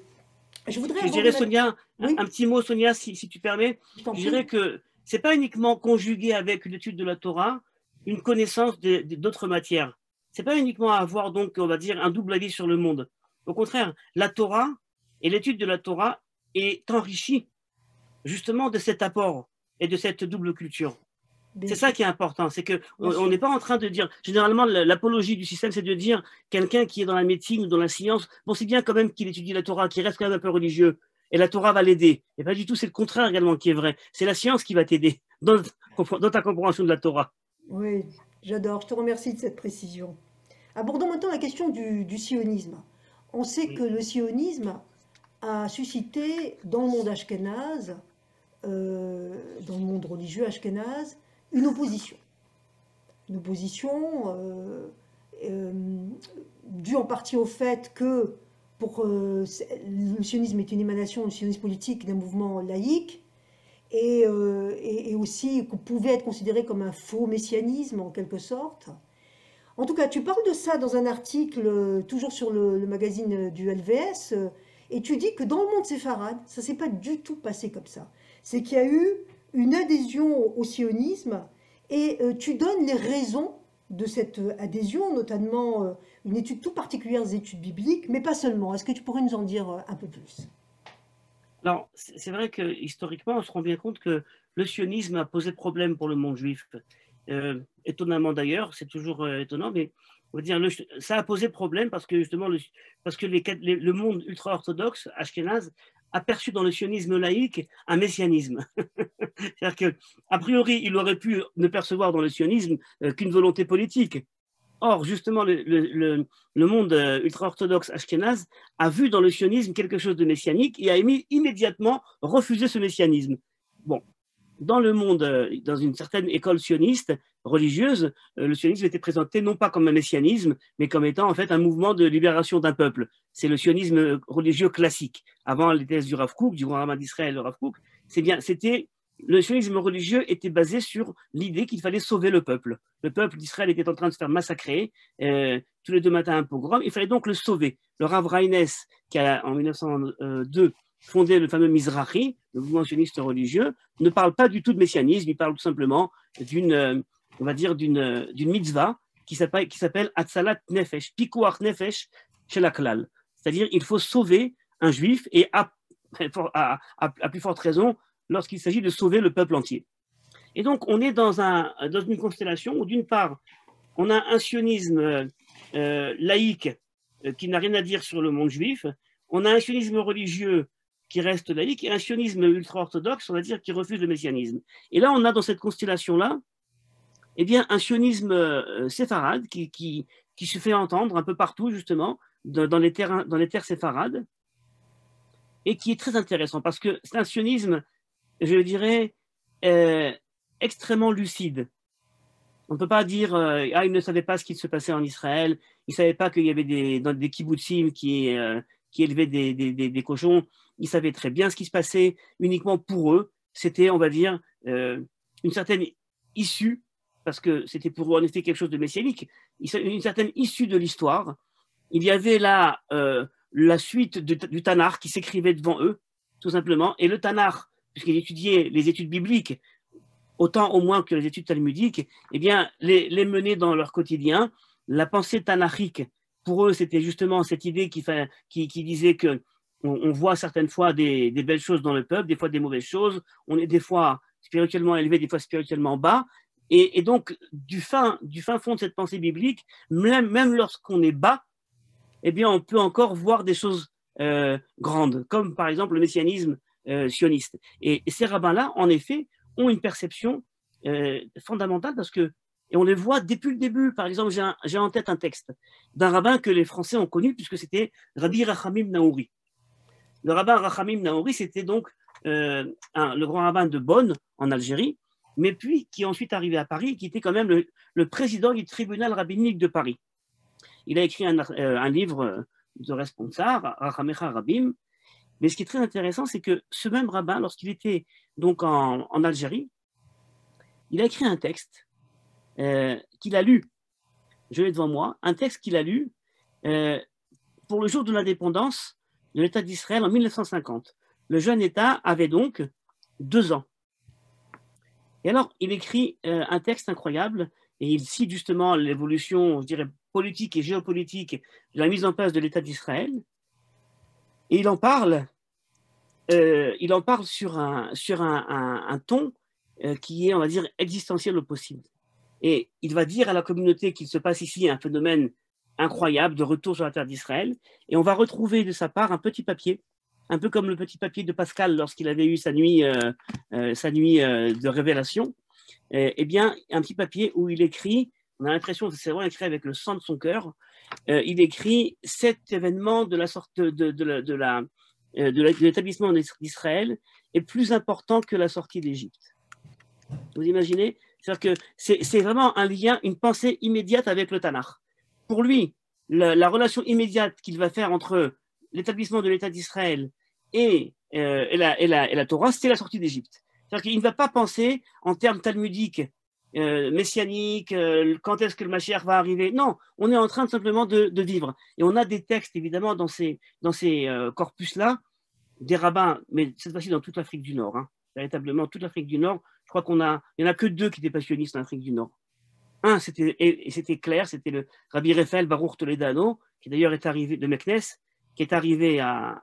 S1: Je dirais, Sonia, oui, un petit mot, Sonia, si tu permets. Je dirais que ce n'est pas uniquement conjugué avec l'étude de la Torah, une connaissance d'autres matières. Ce n'est pas uniquement avoir, donc, on va dire, un double avis sur le monde. Au contraire, la Torah et l'étude de la Torah est enrichie justement de cet apport et de cette double culture. C'est ça qui est important, c'est qu'on n'est pas en train de dire, généralement l'apologie du système, c'est de dire quelqu'un qui est dans la médecine ou dans la science, bon c'est bien quand même qu'il étudie la Torah, qu'il reste quand même un peu religieux, et la Torah va l'aider. Et pas du tout, c'est le contraire également qui est vrai. C'est la science qui va t'aider dans ta compréhension de la Torah.
S3: Oui, j'adore, je te remercie de cette précision. Abordons maintenant la question du sionisme. On sait que le sionisme a suscité dans le monde ashkénaze, dans le monde religieux ashkénaze, une opposition. Une opposition due en partie au fait que le sionisme est une émanation, le sionisme politique, d'un mouvement laïque, et aussi qu'on pouvait être considéré comme un faux messianisme en quelque sorte. En tout cas, tu parles de ça dans un article, toujours sur le magazine du LVS, et tu dis que dans le monde séfarade, ça ne s'est pas du tout passé comme ça. C'est qu'il y a eu une adhésion au sionisme, et tu donnes les raisons de cette adhésion, notamment une étude tout particulière des études bibliques, mais pas seulement. Est-ce que tu pourrais nous en dire un peu plus?
S1: Alors, c'est vrai que historiquement, on se rend bien compte que le sionisme a posé problème pour le monde juif. Étonnamment d'ailleurs, c'est toujours étonnant, mais on va dire ça a posé problème parce que justement le monde ultra-orthodoxe, ashkénaze, a perçu dans le sionisme laïque un messianisme. C'est-à-dire qu'a priori, il aurait pu ne percevoir dans le sionisme qu'une volonté politique. Or, justement, le monde ultra-orthodoxe ashkénaze a vu dans le sionisme quelque chose de messianique et a immédiatement refusé ce messianisme. Bon, dans le monde, dans une certaine école sioniste religieuse, le sionisme était présenté non pas comme un messianisme, mais comme étant en fait un mouvement de libération d'un peuple. C'est le sionisme religieux classique. Avant les thèses du Rav Kook, du grand rabbin d'Israël, le Rav Kook, le sionisme religieux était basé sur l'idée qu'il fallait sauver le peuple. Le peuple d'Israël était en train de se faire massacrer, tous les 2 matins un pogrom, il fallait donc le sauver. Le Rav Reines, qui a en 1902 fondé le fameux Mizrahi, le mouvement sioniste religieux, ne parle pas du tout de messianisme, il parle tout simplement d'une mitzvah qui s'appelle Atzalat Nefesh, Pikuach Nefesh chez la Klal. C'est-à-dire il faut sauver un juif et à plus forte raison lorsqu'il s'agit de sauver le peuple entier. Et donc, on est dans une constellation où, d'une part, on a un sionisme laïque qui n'a rien à dire sur le monde juif, on a un sionisme religieux qui reste laïque et un sionisme ultra-orthodoxe, on va dire, qui refuse le messianisme. Et là, on a dans cette constellation-là, eh bien, un sionisme séfarade qui se fait entendre un peu partout, justement, dans les terres séfarades, et qui est très intéressant parce que c'est un sionisme, je dirais, extrêmement lucide. On ne peut pas dire il ne savait pas ce qui se passait en Israël, il ne savait pas qu'il y avait des kibbutzim qui élevaient des cochons, il savait très bien ce qui se passait uniquement pour eux. C'était, on va dire, une certaine issue, parce que c'était pour eux en effet quelque chose de messianique, une certaine issue de l'histoire. Il y avait là la suite du Tanakh qui s'écrivait devant eux, tout simplement, et le Tanakh, puisqu'ils étudiaient les études bibliques, autant au moins que les études talmudiques, eh bien, les mener dans leur quotidien. La pensée tanachique, pour eux, c'était justement cette idée qui disait que on voit certaines fois des belles choses dans le peuple, des fois des mauvaises choses, on est des fois spirituellement élevé, des fois spirituellement bas, et donc du fin fond de cette pensée biblique, même lorsqu'on est bas, eh bien, on peut encore voir des choses grandes, comme par exemple le messianisme sioniste. Et ces rabbins-là, en effet, ont une perception fondamentale parce que, et on les voit depuis le début. Par exemple, j'ai en tête un texte d'un rabbin que les Français ont connu puisque c'était Rabbi Rachamim Naouri. Le rabbin Rachamim Naouri, c'était donc le grand rabbin de Bonn, en Algérie, mais puis qui est ensuite arrivé à Paris, qui était quand même le président du tribunal rabbinique de Paris. Il a écrit un livre de responsable, Rachamecha Rabim. Mais ce qui est très intéressant, c'est que ce même rabbin, lorsqu'il était donc en Algérie, il a écrit un texte qu'il a lu, je l'ai devant moi, un texte qu'il a lu pour le jour de l'indépendance de l'État d'Israël en 1950. Le jeune État avait donc 2 ans. Et alors, il écrit un texte incroyable et il cite justement l'évolution, je dirais, politique et géopolitique de la mise en place de l'État d'Israël. Et il en parle sur un ton qui est, on va dire, existentiel au possible. Et il va dire à la communauté qu'il se passe ici un phénomène incroyable de retour sur la terre d'Israël. Et on va retrouver de sa part un petit papier, un peu comme le petit papier de Pascal lorsqu'il avait eu sa nuit de révélation. Eh bien, un petit papier où il écrit, on a l'impression que c'est vraiment écrit avec le sang de son cœur, il écrit cet événement de la sorte de l'établissement d'Israël est plus important que la sortie d'Égypte. Vous imaginez? C'est-à-dire que c'est vraiment un lien, une pensée immédiate avec le Tanakh. Pour lui, la relation immédiate qu'il va faire entre l'établissement de l'État d'Israël et la Torah, c'est la sortie d'Égypte. C'est-à-dire qu'il ne va pas penser en termes talmudiques, messianiques, quand est-ce que le Mashiach va arriver. Non, on est en train simplement de vivre. Et on a des textes, évidemment, dans ces corpus-là, des rabbins, mais cette fois-ci dans toute l'Afrique du Nord, véritablement toute l'Afrique du Nord. Je crois il n'y en a que 2 qui étaient passionnistes en Afrique du Nord. Un, c'était clair, c'était le Rabbi Raphaël Baruch Toledano, qui d'ailleurs est arrivé de Meknes, qui est arrivé à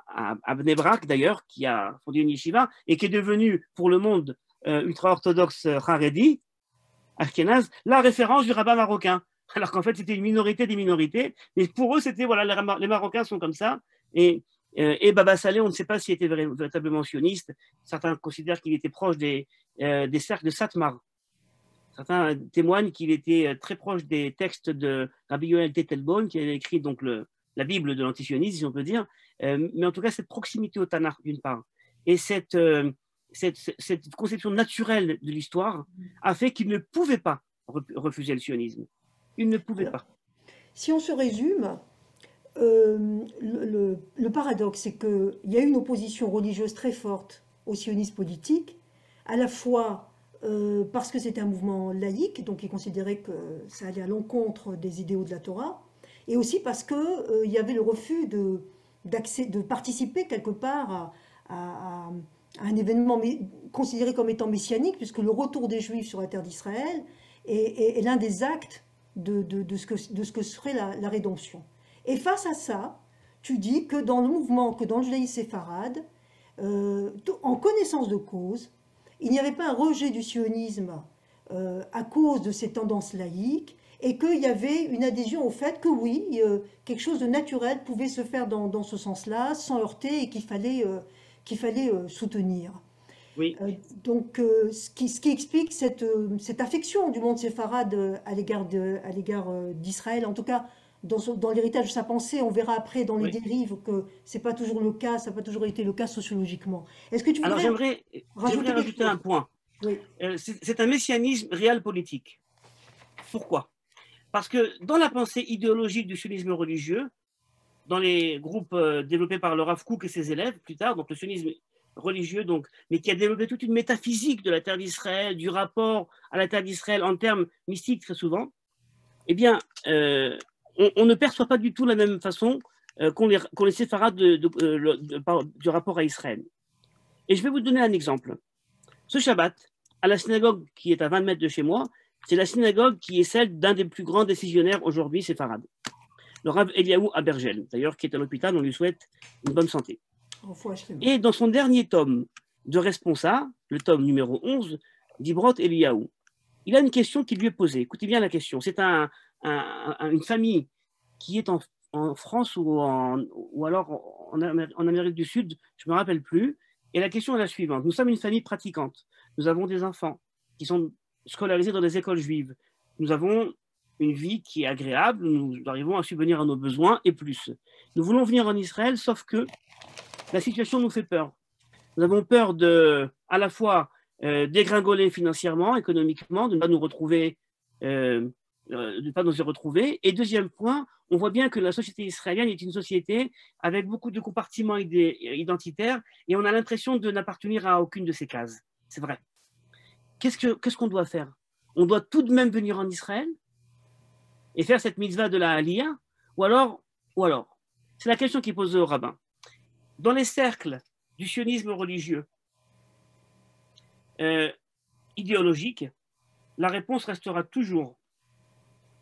S1: Bnei Brak d'ailleurs, qui a fondé une yeshiva, et qui est devenu pour le monde ultra-orthodoxe Haredi, Ashkenaz, la référence du rabbin marocain. Alors qu'en fait, c'était une minorité des minorités, mais pour eux, c'était, voilà, les Marocains sont comme ça, et Baba Saleh, on ne sait pas s'il était véritablement sioniste. Certains considèrent qu'il était proche des cercles de Satmar. Certains témoignent qu'il était très proche des textes de Rabbi Yoel Tettelbaum, qui avait écrit donc la Bible de l'antisionisme, si on peut dire. Mais en tout cas, cette proximité au Tanakh, d'une part, et cette conception naturelle de l'histoire a fait qu'il ne pouvait pas refuser le sionisme. Il ne pouvait pas.
S3: Si on se résume, le paradoxe, c'est qu'il y a une opposition religieuse très forte au sionisme politique, à la fois parce que c'était un mouvement laïque, donc il considérait que ça allait à l'encontre des idéaux de la Torah, et aussi parce qu'il y avait le refus de participer quelque part à un événement considéré comme étant messianique, puisque le retour des Juifs sur la terre d'Israël est l'un des actes de ce que serait la rédemption. Et face à ça, tu dis que dans le mouvement, que dans le judaïsme séfarade, en connaissance de cause, il n'y avait pas un rejet du sionisme à cause de ces tendances laïques, et qu'il y avait une adhésion au fait que oui, quelque chose de naturel pouvait se faire dans ce sens-là, sans heurter, et qu'il fallait soutenir.
S1: Oui.
S3: Euh, donc, ce qui explique cette affection du monde séfarade à l'égard d'Israël, en tout cas dans l'héritage de sa pensée, on verra après dans les
S1: Oui.
S3: dérives que c'est pas toujours le cas, ça n'a pas toujours été le cas sociologiquement. Est-ce que tu
S1: Alors
S3: voudrais
S1: j'aimerais
S3: rajouter quelque
S1: rajouter un
S3: chose?
S1: point.
S3: Oui,
S1: C'est un messianisme réel politique. Pourquoi? Parce que dans la pensée idéologique du sionisme religieux, dans les groupes développés par le Rav Kook et ses élèves plus tard, donc le sionisme religieux, donc, mais qui a développé toute une métaphysique de la terre d'Israël, du rapport à la terre d'Israël en termes mystiques très souvent, eh bien, on ne perçoit pas du tout la même façon qu'on les séfarades du rapport à Israël. Et je vais vous donner un exemple. Ce Shabbat, à la synagogue qui est à 20 mètres de chez moi, c'est la synagogue qui est celle d'un des plus grands décisionnaires aujourd'hui séfarades, le Rav Eliaou Abergel, d'ailleurs, qui est à l'hôpital, on lui souhaite une bonne santé. Et dans son dernier tome de Responsa, le tome numéro 11, d'Ibrot Eliaou, il a une question qui lui est posée. Écoutez bien la question. C'est une famille qui est en France ou alors en Amérique du Sud, je ne me rappelle plus. Et la question est la suivante. Nous sommes une famille pratiquante. Nous avons des enfants qui sont scolarisés dans des écoles juives. Nous avons une vie qui est agréable. Nous arrivons à subvenir à nos besoins et plus. Nous voulons venir en Israël, sauf que la situation nous fait peur. Nous avons peur à la fois dégringoler financièrement, économiquement, de ne pas nous retrouver, de ne pas nous y retrouver. Et deuxième point, on voit bien que la société israélienne est une société avec beaucoup de compartiments identitaires et on a l'impression de n'appartenir à aucune de ces cases. C'est vrai. Qu'est-ce qu'on doit faire? On doit tout de même venir en Israël et faire cette mitzvah de la Aliyah, ou alors c'est la question qui est posée au rabbin. Dans les cercles du sionisme religieux idéologique, la réponse restera toujours,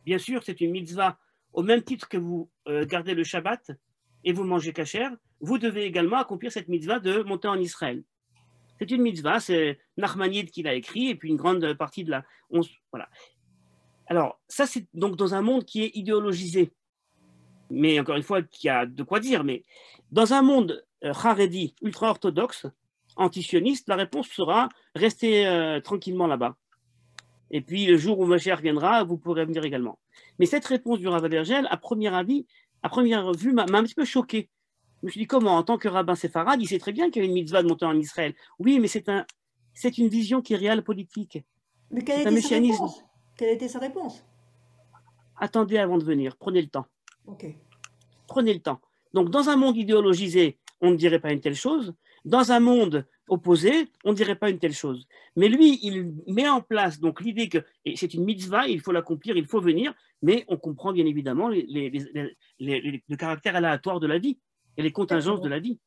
S1: bien sûr, c'est une mitzvah, au même titre que vous gardez le Shabbat et vous mangez kasher, vous devez également accomplir cette mitzvah de monter en Israël. C'est une mitzvah, c'est Nachmanides qui l'a écrit, et puis une grande partie de la... Voilà. Alors, ça, c'est donc dans un monde qui est idéologisé, mais encore une fois, qui a de quoi dire, mais dans un monde haredi, ultra-orthodoxe, antisioniste, la réponse sera rester tranquillement là-bas. Et puis, le jour où Mashiach viendra, vous pourrez venir également. Mais cette réponse du Rav Abergel, à première vue, m'a un petit peu choqué. Je me suis dit, comment, en tant que rabbin séfarade, il sait très bien qu'il y a une mitzvah de monter en Israël. Oui, mais c'est une vision qui est réelle politique.
S3: Mais quelle a
S1: C'est un
S3: été sa
S1: messianisme.
S3: réponse? Quelle a été sa réponse?
S1: Attendez avant de venir, prenez le temps.
S3: Ok.
S1: Prenez le temps. Donc, dans un monde idéologisé, on ne dirait pas une telle chose. Dans un monde opposé, on ne dirait pas une telle chose. Mais lui, il met en place donc l'idée que c'est une mitzvah, il faut l'accomplir, il faut venir, mais on comprend bien évidemment le caractère aléatoire de la vie et les contingences de la vie.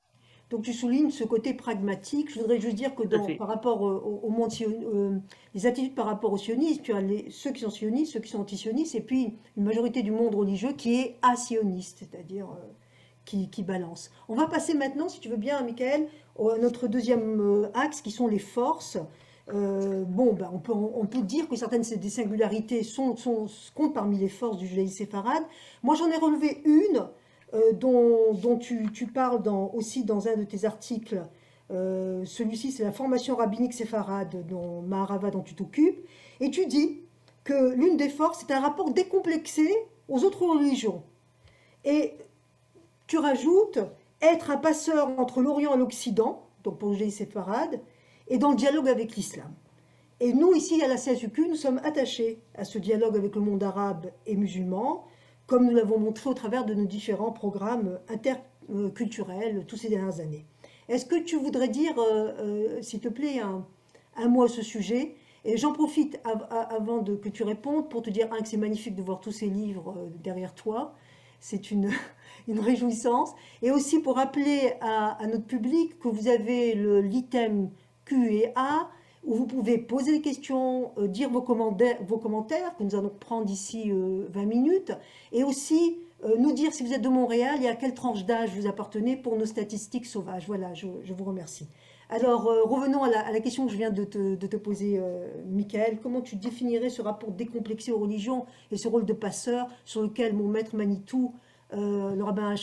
S3: Donc tu soulignes ce côté pragmatique. Je voudrais juste dire que par rapport au monde les attitudes par rapport aux sionistes, tu as ceux qui sont sionistes, ceux qui sont anti-sionistes, et puis une majorité du monde religieux qui est asioniste, c'est-à-dire qui balance. On va passer maintenant, si tu veux bien, Michael, à notre deuxième axe, qui sont les forces. On peut dire que certaines des singularités comptent parmi les forces du judaïsme séfarade. Moi, j'en ai relevé une dont tu parles aussi dans un de tes articles. Celui-ci, c'est la formation rabbinique séfarade dont Maharava, dont tu t'occupes. Et tu dis que l'une des forces, c'est un rapport décomplexé aux autres religions. Et tu rajoutes être un passeur entre l'Orient et l'Occident, donc pour le judaïsme séfarade, et dans le dialogue avec l'islam. Et nous, ici, à la CSUQ, nous sommes attachés à ce dialogue avec le monde arabe et musulman, comme nous l'avons montré au travers de nos différents programmes interculturels tous ces dernières années. Est-ce que tu voudrais dire, s'il te plaît, un mot à ce sujet? Et j'en profite avant que tu répondes pour te dire, que c'est magnifique de voir tous ces livres derrière toi. C'est une réjouissance. Et aussi pour rappeler à notre public que vous avez l'item Q&A, où vous pouvez poser des questions, dire vos commentaires, que nous allons prendre d'ici 20 minutes, et aussi nous dire si vous êtes de Montréal et à quelle tranche d'âge vous appartenez pour nos statistiques sauvages. Voilà, je vous remercie. Alors, revenons à la question que je viens de te poser, Michael. Comment tu définirais ce rapport décomplexé aux religions et ce rôle de passeur sur lequel mon maître Manitou, le rabbin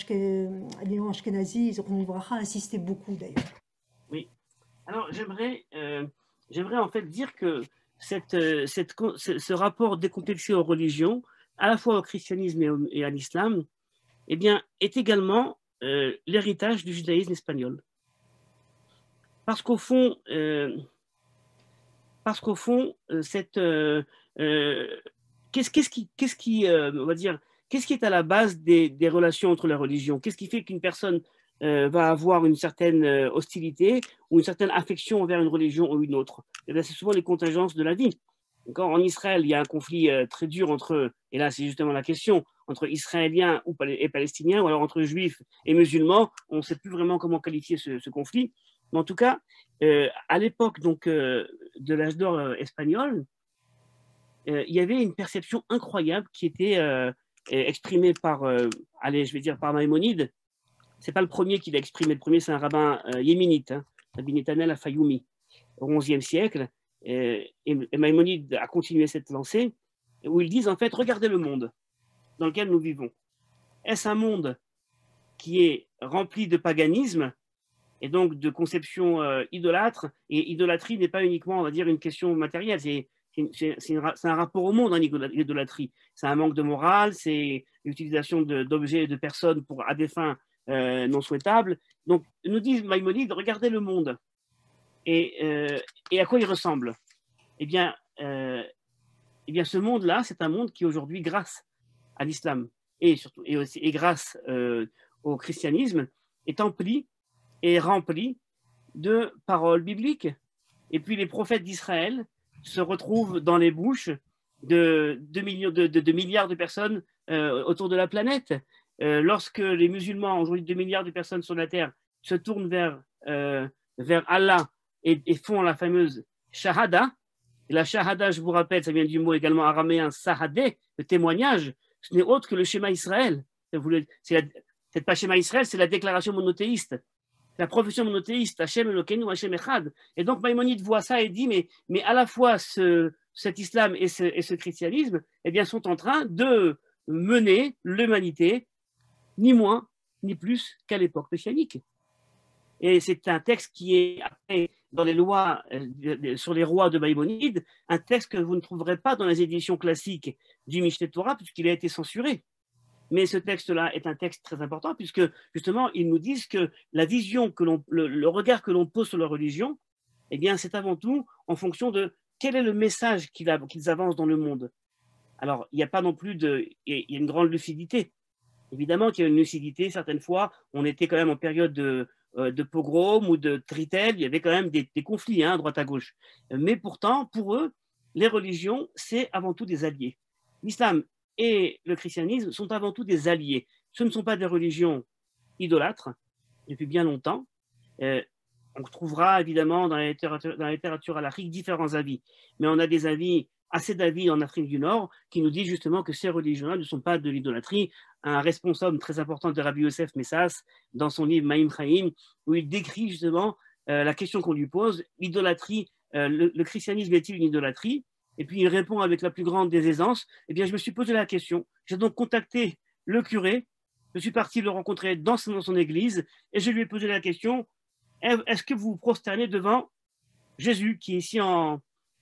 S3: Léon Ashkenazi, Zichrono Livracha, insistait beaucoup d'ailleurs?
S1: Oui. Alors, j'aimerais en fait dire que ce rapport décomplexé aux religions, à la fois au christianisme et à l'islam, eh bien, est également l'héritage du judaïsme espagnol. Parce qu'au fond, qu'est-ce qui, on va dire, qu'est-ce qui est à la base des relations entre les religions? Qu'est-ce qui fait qu'une personne va avoir une certaine hostilité ou une certaine affection envers une religion ou une autre? Eh bien, c'est souvent les contingences de la vie. En Israël, il y a un conflit très dur entre, et là c'est justement la question, entre Israéliens et Palestiniens, ou alors entre Juifs et musulmans. On ne sait plus vraiment comment qualifier ce conflit. Mais en tout cas, à l'époque de l'âge d'or espagnol, il y avait une perception incroyable qui était exprimée par, allez, je vais dire par Maïmonide. C'est pas le premier qui l'a exprimé. Le premier, c'est un rabbin yéménite, hein, Rabbi Netanel Afayoumi, au XIe siècle. Et Maïmonide a continué cette lancée, où ils disent en fait, regardez le monde dans lequel nous vivons. Est-ce un monde qui est rempli de paganisme et donc de conception idolâtre? Et idolâtrie n'est pas uniquement, on va dire, une question matérielle, c'est un rapport au monde, hein, l'idolâtrie. C'est un manque de morale, c'est l'utilisation d'objets et de personnes à des fins non souhaitables. Donc, nous disent Maïmonide, regardez le monde. Et à quoi il ressemble? Eh bien, ce monde-là, c'est un monde qui aujourd'hui, grâce à l'islam et grâce au christianisme, est rempli de paroles bibliques. Et puis les prophètes d'Israël se retrouvent dans les bouches de milliards de personnes autour de la planète. Lorsque les musulmans, aujourd'hui 2 milliards de personnes sur la terre, se tournent vers Allah et font la fameuse shahada. Et la shahada, je vous rappelle, ça vient du mot également araméen sahadé, le témoignage. Ce n'est autre que le schéma Israël. C'est pas schéma Israël, c'est la déclaration monothéiste, la profession monothéiste, Hachem Elokeinu, Hachem Echad. Et donc Maïmonide voit ça et dit, mais à la fois cet islam et ce christianisme, eh bien, sont en train de mener l'humanité, ni moins, ni plus qu'à l'époque messianique. Et c'est un texte qui est après dans les lois sur les rois de Maïmonide, un texte que vous ne trouverez pas dans les éditions classiques du Mishneh Torah, puisqu'il a été censuré. Mais ce texte-là est un texte très important, puisque justement, ils nous disent que la vision, le regard que l'on pose sur la religion, eh bien, c'est avant tout en fonction de quel est le message qu'ils avancent dans le monde. Alors, il n'y a pas non plus il y a une grande lucidité. Évidemment qu'il y a une lucidité, certaines fois, on était quand même en période de pogrom ou de tritel, il y avait quand même des conflits, hein, à droite à gauche. Mais pourtant, pour eux, les religions, c'est avant tout des alliés. L'islam et le christianisme sont avant tout des alliés. Ce ne sont pas des religions idolâtres depuis bien longtemps. On trouvera évidemment dans la littérature halachique différents avis, mais on a des avis, assez d'avis en Afrique du Nord, qui nous disent justement que ces religions-là ne sont pas de l'idolâtrie. Un responsable très important de Rabbi Yosef Messas, dans son livre Maïm Chaim, où il décrit justement la question qu'on lui pose, l'idolâtrie, le christianisme est-il une idolâtrie? Et puis il répond avec la plus grande des aisances, eh bien je me suis posé la question, j'ai donc contacté le curé, je suis parti le rencontrer dans son église, et je lui ai posé la question, est-ce que vous vous prosternez devant Jésus qui est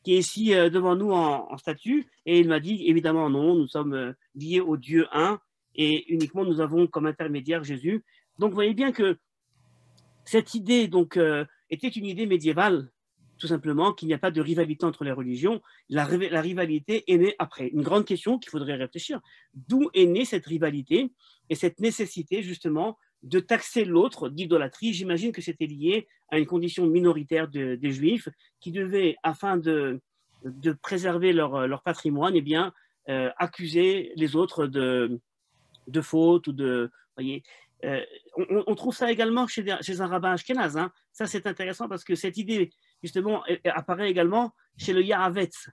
S1: ici devant nous en statue? Et il m'a dit, évidemment non, nous sommes liés au Dieu un, et uniquement nous avons comme intermédiaire Jésus. Donc vous voyez bien que cette idée donc, était une idée médiévale, tout simplement, qu'il n'y a pas de rivalité entre les religions. La rivalité est née après. Une grande question qu'il faudrait réfléchir. D'où est née cette rivalité et cette nécessité justement de taxer l'autre d'idolâtrie? J'imagine que c'était lié à une condition minoritaire des Juifs qui devaient, afin de préserver leur patrimoine, eh bien, accuser les autres de faute ou de... Voyez, on trouve ça également chez un rabbin ashkénaze. Hein. Ça, c'est intéressant parce que cette idée, justement, apparaît également chez le Yaavetz.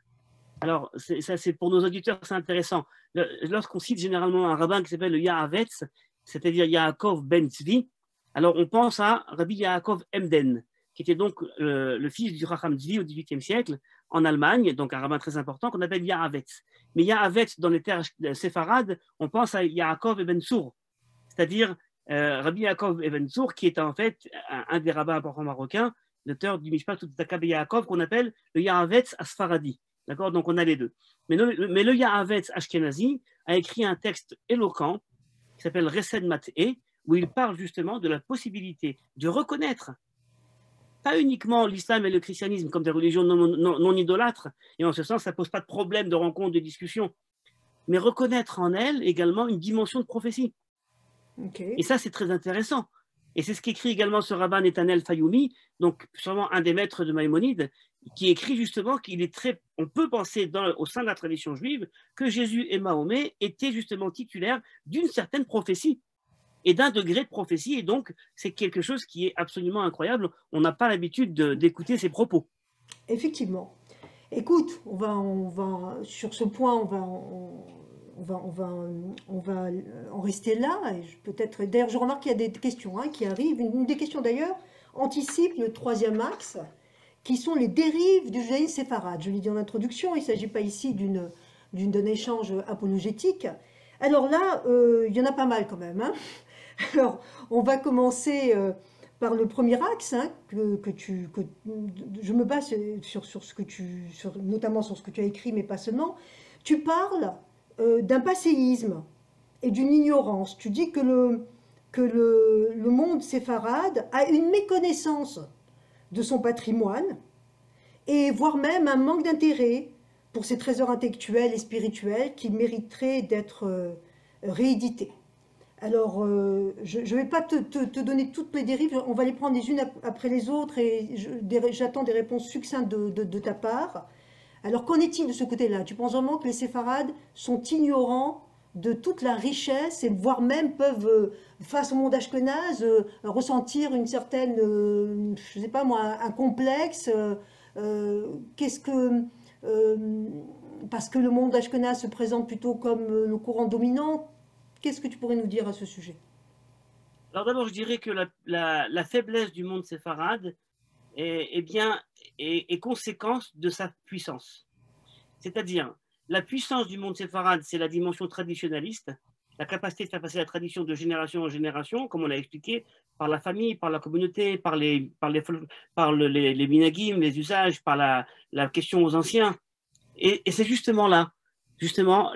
S1: Alors, ça, c'est pour nos auditeurs, c'est intéressant. Lorsqu'on cite généralement un rabbin qui s'appelle le Yaavetz, c'est-à-dire Yaakov ben Tzvi, alors on pense à Rabbi Yaakov Emden, qui était donc le fils du Chacham Tzvi au XVIIIe siècle en Allemagne, donc un rabbin très important qu'on appelle Yaavetz. Mais Yaavetz, dans les terres séfarades, on pense à Yaakov Ibn Sour, c'est-à-dire Rabbi Yaakov Ibn Sour, qui est en fait un des rabbins importants marocains, l'auteur du Mishpat Takab Yaakov, qu'on appelle le Yaavetz Asfaradi. D'accord? Donc on a les deux. Mais le Yaavetz Ashkenazi a écrit un texte éloquent qui s'appelle Resed Mat'e, où il parle justement de la possibilité de reconnaître pas uniquement l'islam et le christianisme comme des religions non idolâtres, et en ce sens, ça ne pose pas de problème de rencontre, de discussion, mais reconnaître en elles également une dimension de prophétie.
S3: Okay.
S1: Et ça, c'est très intéressant. Et c'est ce qu'écrit également ce rabbin Netanel Fayoumi, donc sûrement un des maîtres de Maïmonide, qui écrit justement qu'il est très. On peut penser au sein de la tradition juive que Jésus et Mahomet étaient justement titulaires d'une certaine prophétie et d'un degré de prophétie, et donc c'est quelque chose qui est absolument incroyable. On n'a pas l'habitude d'écouter ces propos.
S3: Effectivement. Écoute, sur ce point, on va en rester là. Peut-être. D'ailleurs, je remarque qu'il y a des questions qui arrivent. Une des questions d'ailleurs anticipe le troisième axe, qui sont les dérives du judaïsme séfarade. Je l'ai dit en introduction, il ne s'agit pas ici d'un échange apologétique. Alors là, il y en a pas mal quand même. Alors, on va commencer par le premier axe, je me base notamment sur ce que tu as écrit, mais pas seulement. Tu parles d'un passéisme et d'une ignorance. Tu dis que le monde séfarade a une méconnaissance de son patrimoine, et voire même un manque d'intérêt pour ses trésors intellectuels et spirituels qui mériteraient d'être réédités. Alors, je ne vais pas te donner toutes les dérives, on va les prendre les unes après les autres, et j'attends des réponses succinctes de ta part. Alors, qu'en est-il de ce côté-là? Tu penses vraiment que les séfarades sont ignorants de toute la richesse, et voire même peuvent, face au monde ashkénaze, ressentir une certaine, je ne sais pas moi, un complexe, parce que le monde ashkénaze se présente plutôt comme le courant dominant. Qu'est-ce que tu pourrais nous dire à ce sujet?
S1: Alors d'abord, je dirais que la faiblesse du monde séfarade est conséquence de sa puissance. C'est-à-dire, la puissance du monde séfarade, c'est la dimension traditionnaliste, la capacité de faire passer la tradition de génération en génération, comme on l'a expliqué, par la famille, par la communauté, par les minagim, les usages, par la question aux anciens. Et c'est justement là,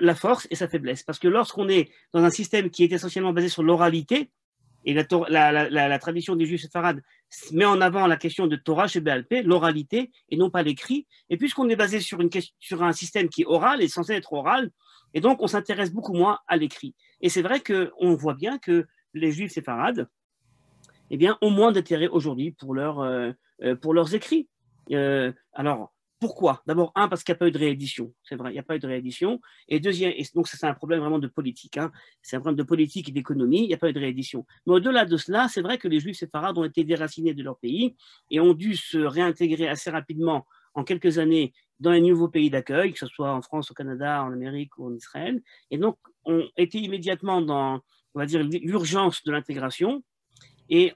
S1: la force et sa faiblesse. Parce que lorsqu'on est dans un système qui est essentiellement basé sur l'oralité, et la tradition des juifs séfarades met en avant la question de Torah chez Béalpé, l'oralité, et non pas l'écrit. Et puisqu'on est basé sur un système qui est oral, est censé être oral, et donc on s'intéresse beaucoup moins à l'écrit. Et c'est vrai qu'on voit bien que les juifs séfarades ont moins d'intérêt aujourd'hui pour leurs écrits. Alors, pourquoi? D'abord, parce qu'il n'y a pas eu de réédition. C'est vrai, il n'y a pas eu de réédition. Et deuxième, donc c'est un problème vraiment de politique. C'est un problème de politique et d'économie. Il n'y a pas eu de réédition. Mais au-delà de cela, c'est vrai que les juifs séfarades ont été déracinés de leur pays et ont dû se réintégrer assez rapidement, en quelques années, dans les nouveaux pays d'accueil, que ce soit en France, au Canada, en Amérique ou en Israël. Et donc, ont été immédiatement dans, on va dire, l'urgence de l'intégration. Et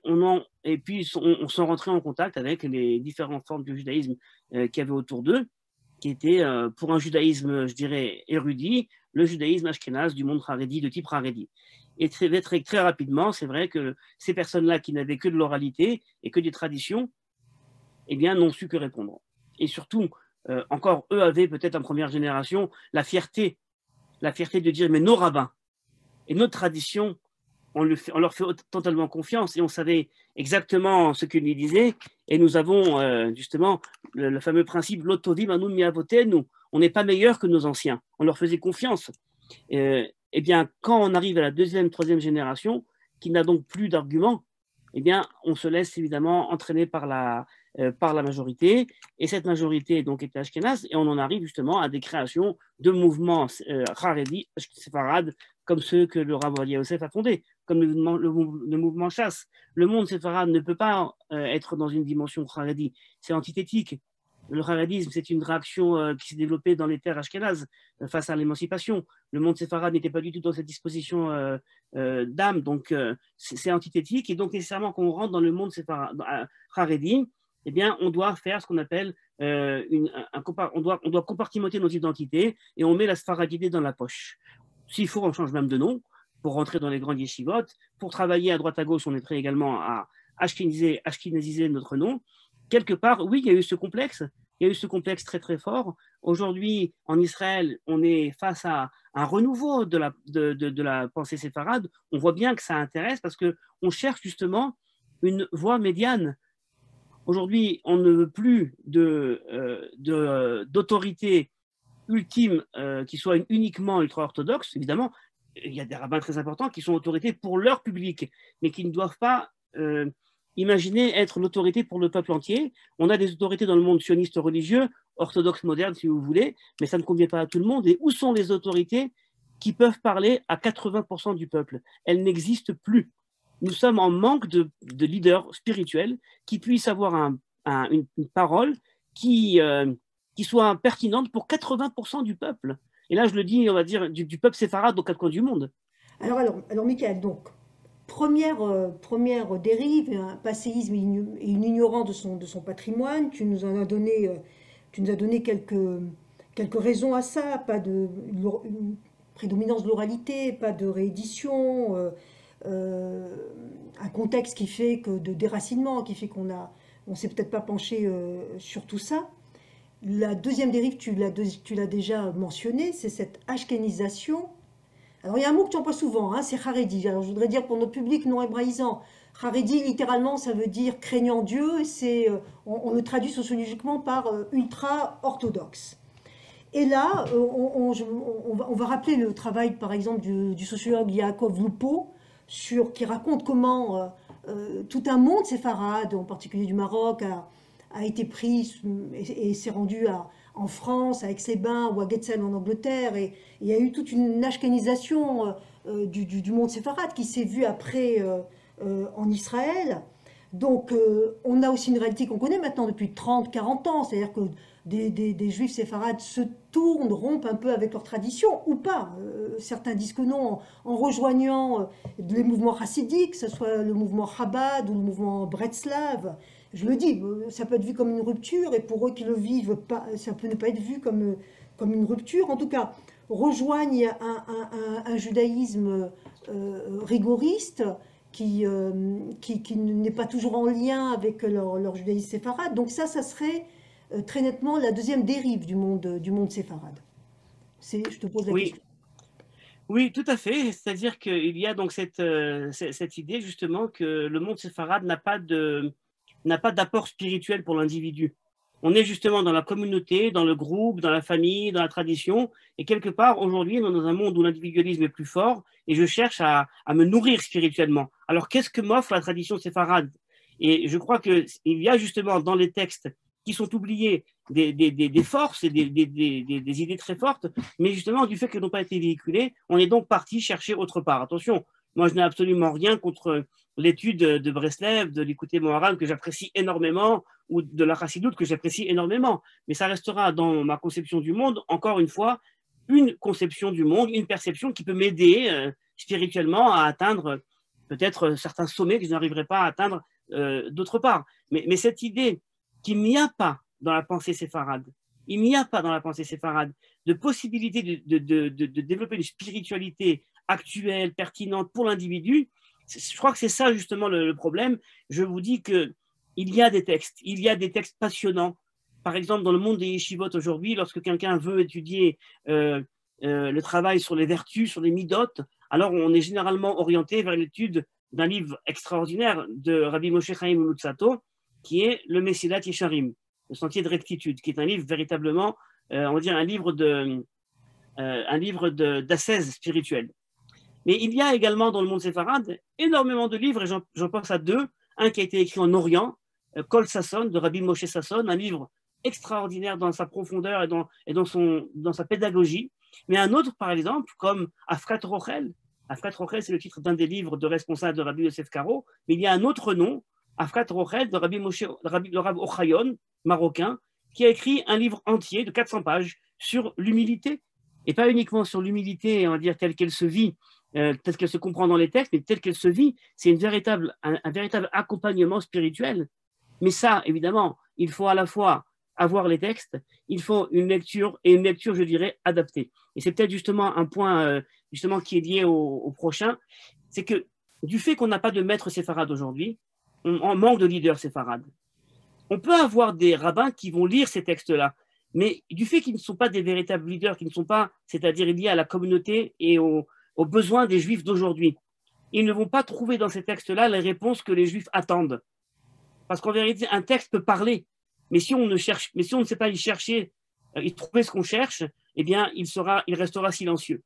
S1: puis, on sont rentrés en contact avec les différentes formes du judaïsme qu'il y avait autour d'eux, qui étaient, pour un judaïsme, je dirais, érudit, le judaïsme ashkénaze du monde haredi, de type haredi. Et très rapidement, c'est vrai que ces personnes-là qui n'avaient que de l'oralité et que des traditions, n'ont su que répondre. Et surtout, encore, eux avaient peut-être en première génération la fierté de dire, mais nos rabbins et notre tradition, on leur fait totalement confiance et on savait exactement ce qu'ils disaient. Et nous avons justement le fameux principe l'otodim anum miavotenu. On n'est pas meilleur que nos anciens. On leur faisait confiance. Quand on arrive à la deuxième, troisième génération, qui n'a donc plus d'arguments, on se laisse évidemment entraîner par la majorité. Et cette majorité donc était ashkénaze. Et on en arrive justement à des créations de mouvements haredi, séfarades, comme ceux que le Rav Ovadia Yosef a fondés, comme le mouvement chasse. Le monde séfarade ne peut pas être dans une dimension haredi, c'est antithétique. Le haredisme, c'est une réaction qui s'est développée dans les terres ashkénazes face à l'émancipation. Le monde séfarade n'était pas du tout dans cette disposition d'âme, donc c'est antithétique. Et donc nécessairement, quand on rentre dans le monde haredi, eh bien, on doit faire ce qu'on appelle on doit compartimenter nos identités et on met la sfaradité dans la poche. S'il faut, on change même de nom pour rentrer dans les grandes yeshivot. Pour travailler à droite à gauche, on est prêt également à ashkénaziser notre nom. Quelque part, oui, il y a eu ce complexe. Il y a eu ce complexe très très fort. Aujourd'hui, en Israël, on est face à un renouveau de la pensée séfarade. On voit bien que ça intéresse parce qu'on cherche justement une voie médiane. Aujourd'hui, on ne veut plus d'autorité ultime qui soit uniquement ultra-orthodoxe. Évidemment, il y a des rabbins très importants qui sont autorités pour leur public, mais qui ne doivent pas imaginer être l'autorité pour le peuple entier. On a des autorités dans le monde sioniste religieux, orthodoxe moderne si vous voulez, mais ça ne convient pas à tout le monde. Et où sont les autorités qui peuvent parler à 80% du peuple? Elles n'existent plus. Nous sommes en manque de leaders spirituels qui puissent avoir une parole qui soit pertinente pour 80% du peuple. Et là, je le dis, on va dire, du peuple séfarade aux quatre coins du monde.
S3: Alors Michael, donc, première dérive, un passéisme et une ignorance de son patrimoine. Tu nous as donné quelques raisons à ça, pas une prédominance de l'oralité, pas de réédition, un contexte qui fait que de déracinement, qui fait on s'est peut-être pas penché sur tout ça. La deuxième dérive, tu l'as déjà mentionné, c'est cette ashkénisation. Alors il y a un mot que tu emploies souvent, hein, c'est Haredi. Alors je voudrais dire pour notre public non hébraïsant, Haredi littéralement ça veut dire craignant Dieu, on le traduit sociologiquement par ultra-orthodoxe. Et là, on va rappeler le travail par exemple du sociologue Yaakov Lupo, qui raconte comment tout un monde séfarade, en particulier du Maroc, a été pris et s'est rendu en France, à Aix-les-Bains ou à Guetzal en Angleterre. Et il y a eu toute une ashkénisation du monde séfarade qui s'est vue après en Israël. Donc on a aussi une réalité qu'on connaît maintenant depuis 30-40 ans, c'est-à-dire que des juifs séfarades se rompent un peu avec leur tradition, ou pas. Certains disent que non, en rejoignant les mouvements chassidiques, que ce soit le mouvement Chabad ou le mouvement Bretslav. Je le dis, ça peut être vu comme une rupture, et pour eux qui le vivent, ça peut ne pas être vu comme une rupture. En tout cas, rejoignent un judaïsme rigoriste qui n'est pas toujours en lien avec leur judaïsme séfarade. Donc ça serait très nettement la deuxième dérive du monde séfarade. Je te pose la question.
S1: Oui, tout à fait. C'est-à-dire qu'il y a donc cette idée justement que le monde séfarade n'a pas d'apport spirituel pour l'individu. On est justement dans la communauté, dans le groupe, dans la famille, dans la tradition. Et quelque part, aujourd'hui, on est dans un monde où l'individualisme est plus fort et je cherche à me nourrir spirituellement. Alors, qu'est-ce que m'offre la tradition séfarade? Et je crois qu'il y a justement dans les textes qui sont oubliés des forces et des idées très fortes, mais justement, du fait qu'elles n'ont pas été véhiculées, on est donc parti chercher autre part. Attention, moi, je n'ai absolument rien contre l'étude de Breslev, de l'écouter Moharan, que j'apprécie énormément, ou de la Chassidoute, que j'apprécie énormément. Mais ça restera dans ma conception du monde, encore une fois, une conception du monde, une perception qui peut m'aider spirituellement à atteindre peut-être certains sommets que je n'arriverai pas à atteindre d'autre part. Mais cette idée qu'il n'y a pas dans la pensée séfarade, il n'y a pas dans la pensée séfarade de possibilité de développer une spiritualité actuelle, pertinente pour l'individu, je crois que c'est ça justement le problème. Je vous dis qu'il y a des textes passionnants. Par exemple, dans le monde des yeshivot aujourd'hui, lorsque quelqu'un veut étudier le travail sur les vertus, sur les midot, alors on est généralement orienté vers l'étude d'un livre extraordinaire de Rabbi Moshe Chaim Lutzato, qui est le Messilat Yesharim, le Sentier de rectitude, qui est un livre véritablement, on va dire un livre d'ascèse spirituelle. Mais il y a également dans le monde séfarade énormément de livres, et j'en pense à deux. Un qui a été écrit en Orient, Kol Sasson, de Rabbi Moshe Sasson, un livre extraordinaire dans sa profondeur et dans sa pédagogie. Mais un autre, par exemple, comme Afkat Rochel. Afkat Rochel, c'est le titre d'un des livres de responsable de Rabbi Yosef Karo, mais il y a un autre nom, Afkat Rochel, de le Rabbi Ochayon, marocain, qui a écrit un livre entier de 400 pages sur l'humilité, et pas uniquement sur l'humilité, on va dire, telle qu'elle se vit, telle qu'elle se comprend dans les textes, mais telle qu'elle se vit, c'est un véritable accompagnement spirituel. Mais ça, évidemment, il faut à la fois avoir les textes, il faut une lecture, et une lecture, je dirais, adaptée. Et c'est peut-être justement un point justement, qui est lié au prochain, c'est que du fait qu'on n'a pas de maître séfarade aujourd'hui, on manque de leaders séfarades. On peut avoir des rabbins qui vont lire ces textes-là, mais du fait qu'ils ne sont pas des véritables leaders, qui ne sont pas, c'est-à-dire liés à la communauté et aux besoins des juifs d'aujourd'hui, ils ne vont pas trouver dans ces textes-là les réponses que les juifs attendent. Parce qu'en vérité, un texte peut parler, mais si on ne sait pas y chercher, y trouver ce qu'on cherche, eh bien, il restera silencieux.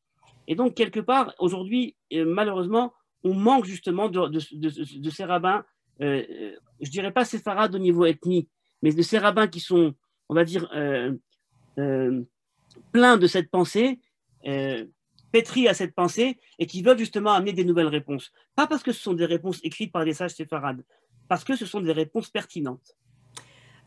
S1: Et donc, quelque part, aujourd'hui, malheureusement, on manque justement de ces rabbins, je dirais pas séfarades au niveau ethnie, mais de ces rabbins qui sont, on va dire, pleins de cette pensée, pétris à cette pensée, et qui veulent justement amener des nouvelles réponses. Pas parce que ce sont des réponses écrites par des sages séfarades, parce que ce sont des réponses pertinentes.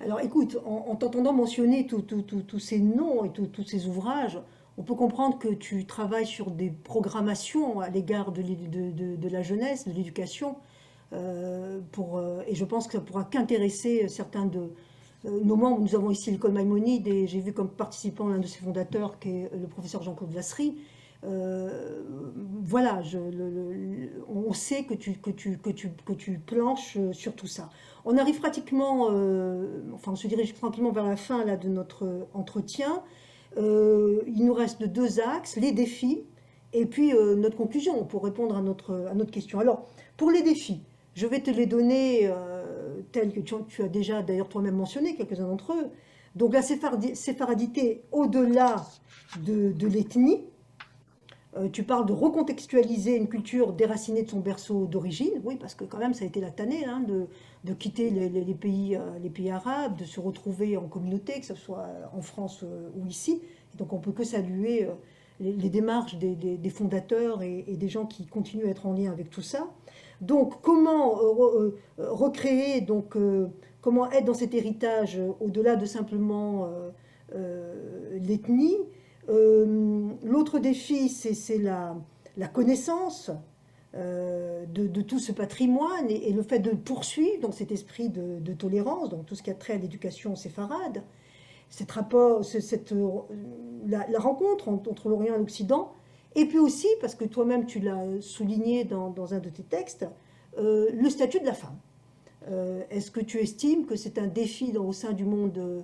S3: Alors écoute, en t'entendant mentionner tous ces noms et tous ces ouvrages, on peut comprendre que tu travailles sur des programmations à l'égard de la jeunesse, de l'éducation, et je pense que ça pourra qu'intéresser certains de nos membres. Nous avons ici l'école Maïmonide et j'ai vu comme participant l'un de ses fondateurs qui est le professeur Jean-Claude Lasserie. Voilà, on sait que tu planches sur tout ça. On arrive pratiquement, enfin on se dirige tranquillement vers la fin là, de notre entretien. Il nous reste deux axes, les défis et puis notre conclusion pour répondre à notre question. Alors, pour les défis, je vais te les donner tels que tu as déjà d'ailleurs toi-même mentionné, quelques-uns d'entre eux. Donc la séfaradité au-delà de l'ethnie. Tu parles de recontextualiser une culture déracinée de son berceau d'origine, oui, parce que quand même ça a été la tannée hein, de quitter les pays arabes, de se retrouver en communauté, que ce soit en France ou ici. Et donc on peut que saluer les démarches des fondateurs et des gens qui continuent à être en lien avec tout ça. Donc comment recréer, donc, comment être dans cet héritage au-delà de simplement l'ethnie. L'autre défi, c'est la connaissance de tout ce patrimoine et le fait de poursuivre dans cet esprit de tolérance, donc tout ce qui a trait à l'éducation séfarade, la rencontre entre l'Orient et l'Occident, et puis aussi, parce que toi-même tu l'as souligné dans un de tes textes, le statut de la femme. Est-ce que tu estimes que c'est un défi au sein du monde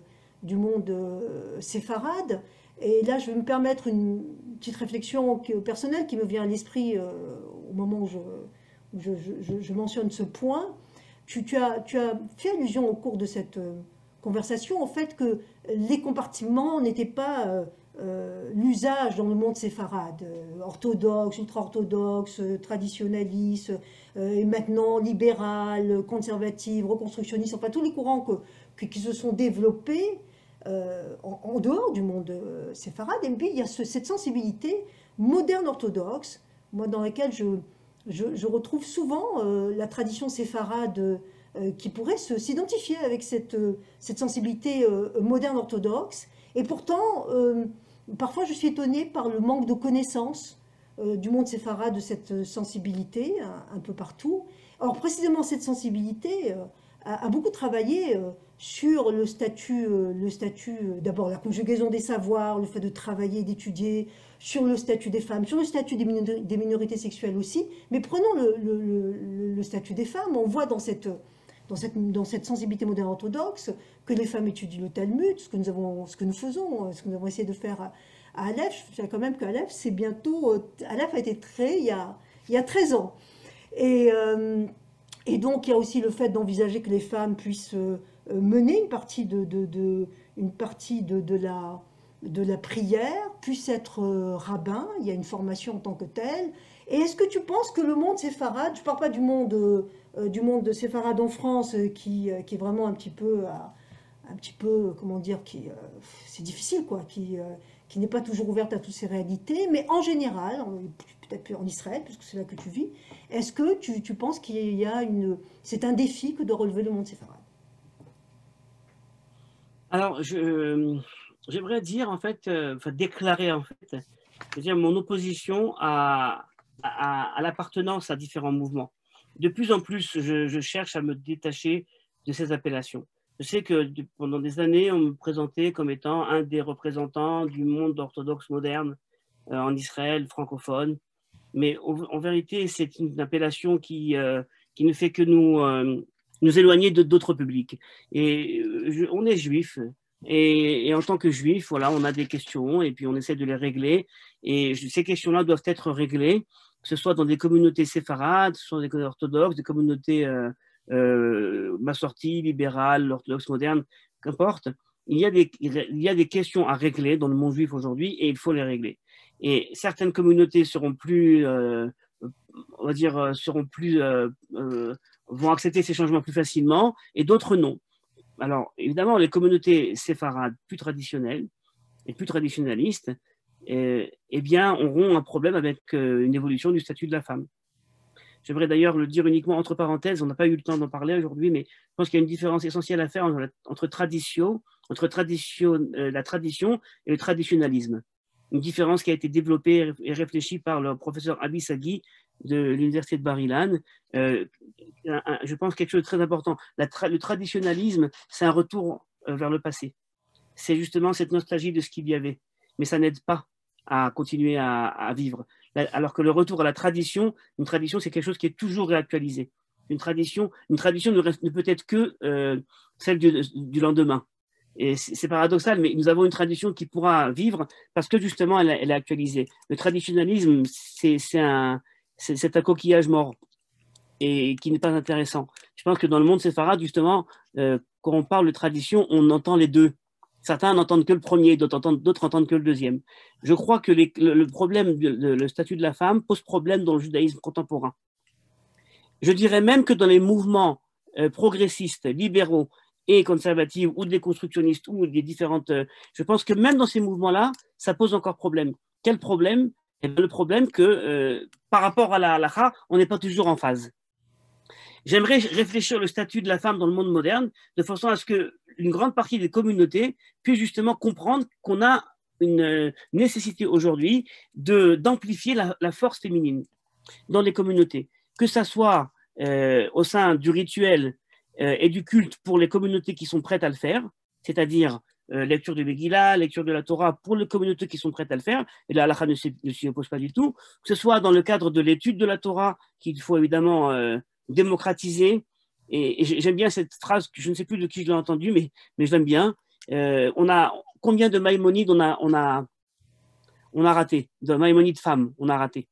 S3: séfarade? Et là, je vais me permettre une petite réflexion personnelle qui me vient à l'esprit au moment où je mentionne ce point. Tu as fait allusion au cours de cette conversation au fait que les compartiments n'étaient pas l'usage dans le monde séfarade, orthodoxe, ultra-orthodoxe, traditionnaliste, et maintenant libéral, conservative, reconstructionniste, enfin tous les courants qui se sont développés en dehors du monde séfarade. Et puis il y a cette sensibilité moderne orthodoxe, moi, dans laquelle je retrouve souvent la tradition séfarade qui pourrait s'identifier avec cette sensibilité moderne orthodoxe. Et pourtant, parfois je suis étonnée par le manque de connaissance du monde séfarade, de cette sensibilité un peu partout. Or, précisément, cette sensibilité a beaucoup travaillé sur le statut d'abord la conjugaison des savoirs, le fait de travailler, d'étudier, sur le statut des femmes, sur le statut des minorités sexuelles aussi. Mais prenons le statut des femmes, on voit dans cette sensibilité moderne orthodoxe que les femmes étudient le Talmud, ce que nous faisons, ce que nous avons essayé de faire à Aleph. Je sais quand même qu'Aleph, c'est bientôt... Aleph a été créé il y a 13 ans. Et donc, il y a aussi le fait d'envisager que les femmes puissent mener une partie de la prière, puissent être rabbins, il y a une formation en tant que telle. Et est-ce que tu penses que le monde séfarade, je ne parle pas du monde séfarade en France, qui est vraiment un petit peu, comment dire, c'est difficile, quoi, qui n'est pas toujours ouverte à toutes ces réalités, mais en général, peut-être en Israël, puisque c'est là que tu vis, est-ce que tu penses c'est un défi que de relever le monde séfarade?
S1: Alors, j'aimerais dire, en fait, déclarer, en fait, c'est-à-dire mon opposition à l'appartenance à différents mouvements. De plus en plus, je cherche à me détacher de ces appellations. Je sais que pendant des années, on me présentait comme étant un des représentants du monde orthodoxe moderne en Israël francophone, mais en vérité, c'est une appellation qui ne fait que nous éloigner d'autres publics. Et on est juif, et en tant que juif, voilà, on a des questions, et puis on essaie de les régler, et ces questions-là doivent être réglées, que ce soit dans des communautés séfarades, soit des communautés orthodoxes, des communautés massorties, libérales, orthodoxes modernes, qu'importe. Il y a des questions à régler dans le monde juif aujourd'hui, et il faut les régler. Et certaines communautés seront plus, on va dire, vont accepter ces changements plus facilement, et d'autres non. Alors, évidemment, les communautés séfarades plus traditionnelles et plus traditionnalistes, eh bien, auront un problème avec une évolution du statut de la femme. J'aimerais d'ailleurs le dire uniquement entre parenthèses, on n'a pas eu le temps d'en parler aujourd'hui, mais je pense qu'il y a une différence essentielle à faire entre la tradition et le traditionnalisme. Une différence qui a été développée et réfléchie par le professeur Abi Sagui de l'université de Bar-Ilan. Je pense quelque chose de très important. Le traditionnalisme, c'est un retour vers le passé. C'est justement cette nostalgie de ce qu'il y avait. Mais ça n'aide pas à continuer à vivre. Alors que le retour à la tradition, une tradition, c'est quelque chose qui est toujours réactualisé. Une tradition ne peut être que celle du lendemain. Et c'est paradoxal, mais nous avons une tradition qui pourra vivre parce que justement, elle est actualisée. Le traditionnalisme, c'est un coquillage mort et qui n'est pas intéressant. Je pense que dans le monde séfarade, justement, quand on parle de tradition, on entend les deux. Certains n'entendent que le premier, d'autres entendent que le deuxième. Je crois que le problème, le statut de la femme pose problème dans le judaïsme contemporain. Je dirais même que dans les mouvements progressistes, libéraux et conservatifs, ou des constructionnistes, ou des différentes... je pense que même dans ces mouvements-là, ça pose encore problème. Quel problème? Le problème que par rapport à la halakha, on n'est pas toujours en phase. J'aimerais réfléchir le statut de la femme dans le monde moderne de façon à ce qu'une grande partie des communautés puisse justement comprendre qu'on a une nécessité aujourd'hui d'amplifier la force féminine dans les communautés, que ça soit au sein du rituel et du culte pour les communautés qui sont prêtes à le faire, c'est-à-dire lecture de Megillah, lecture de la Torah pour les communautés qui sont prêtes à le faire, et la halakha ne s'y oppose pas du tout, que ce soit dans le cadre de l'étude de la Torah, qu'il faut évidemment démocratiser, et j'aime bien cette phrase, je ne sais plus de qui je l'ai entendue, mais je l'aime bien. On a combien de Maïmonides on a raté, de Maïmonides femmes, on a raté.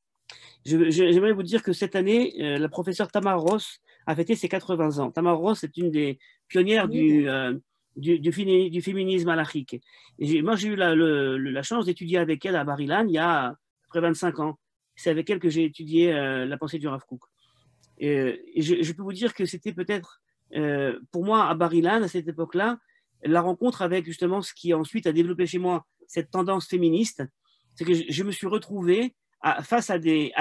S1: J'aimerais vous dire que cette année, la professeure Tamar Ross a fêté ses 80 ans. Tamar Ross est une des pionnières du féminisme halachique. Moi, j'ai eu la chance d'étudier avec elle à Bar-Ilan il y a à peu près 25 ans. C'est avec elle que j'ai étudié la pensée du Rav Kook. Et je peux vous dire que c'était peut-être, pour moi, à Bar-Ilan, à cette époque-là, la rencontre avec justement ce qui ensuite a développé chez moi cette tendance féministe, c'est que je me suis retrouvé face à des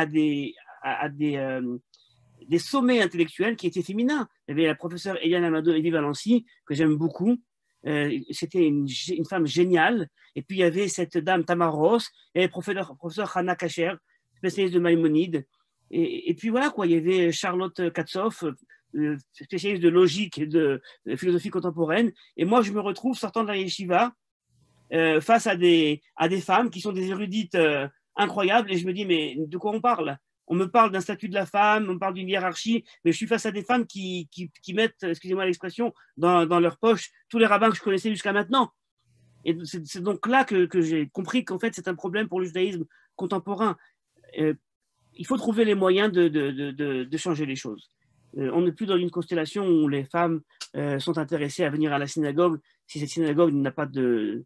S1: sommets intellectuels qui étaient féminins. Il y avait la professeure Eliane Amado Evi Valency, que j'aime beaucoup. C'était une femme géniale. Et puis il y avait cette dame Tamar Ross, et le professeur Hannah Kacher, spécialiste de Maïmonide. Et puis voilà, quoi. Il y avait Charlotte Katzoff, spécialiste de logique et de philosophie contemporaine. Et moi, je me retrouve sortant de la yeshiva face à des femmes qui sont des érudites incroyables. Et je me dis, mais de quoi on parle? On me parle d'un statut de la femme, on me parle d'une hiérarchie, mais je suis face à des femmes qui mettent, excusez-moi l'expression, dans leur poche tous les rabbins que je connaissais jusqu'à maintenant. Et c'est donc là que j'ai compris qu'en fait, c'est un problème pour le judaïsme contemporain. Il faut trouver les moyens de changer les choses. On n'est plus dans une constellation où les femmes sont intéressées à venir à la synagogue si cette synagogue n'a pas de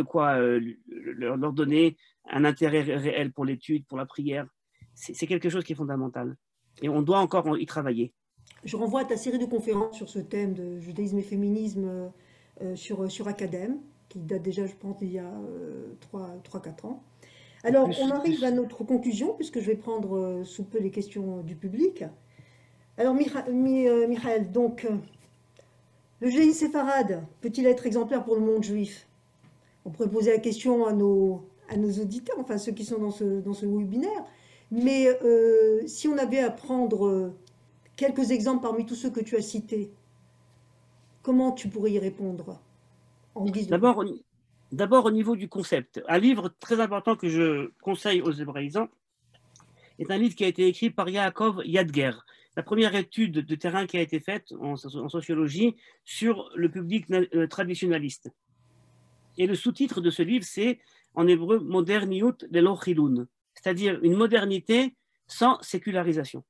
S1: quoi leur donner un intérêt réel pour l'étude, pour la prière. C'est quelque chose qui est fondamental. Et on doit encore y travailler.
S3: Je renvoie à ta série de conférences sur ce thème de judaïsme et féminisme sur Academ, qui date déjà, je pense, il y a 3-4 ans. Alors, on arrive à notre conclusion, puisque je vais prendre sous peu les questions du public. Alors, Michael, donc, le judaïsme séfarade peut-il être exemplaire pour le monde juif? On pourrait poser la question à nos auditeurs, enfin ceux qui sont dans ce webinaire. Mais si on avait à prendre quelques exemples parmi tous ceux que tu as cités, comment tu pourrais y répondre en guise de...
S1: D'abord, au niveau du concept. Un livre très important que je conseille aux hébraïsants est un livre qui a été écrit par Yaakov Yadger. La première étude de terrain qui a été faite en sociologie sur le public traditionnaliste. Et le sous-titre de ce livre, c'est en hébreu Moderniyut lelo chilun, c'est-à-dire une modernité sans sécularisation.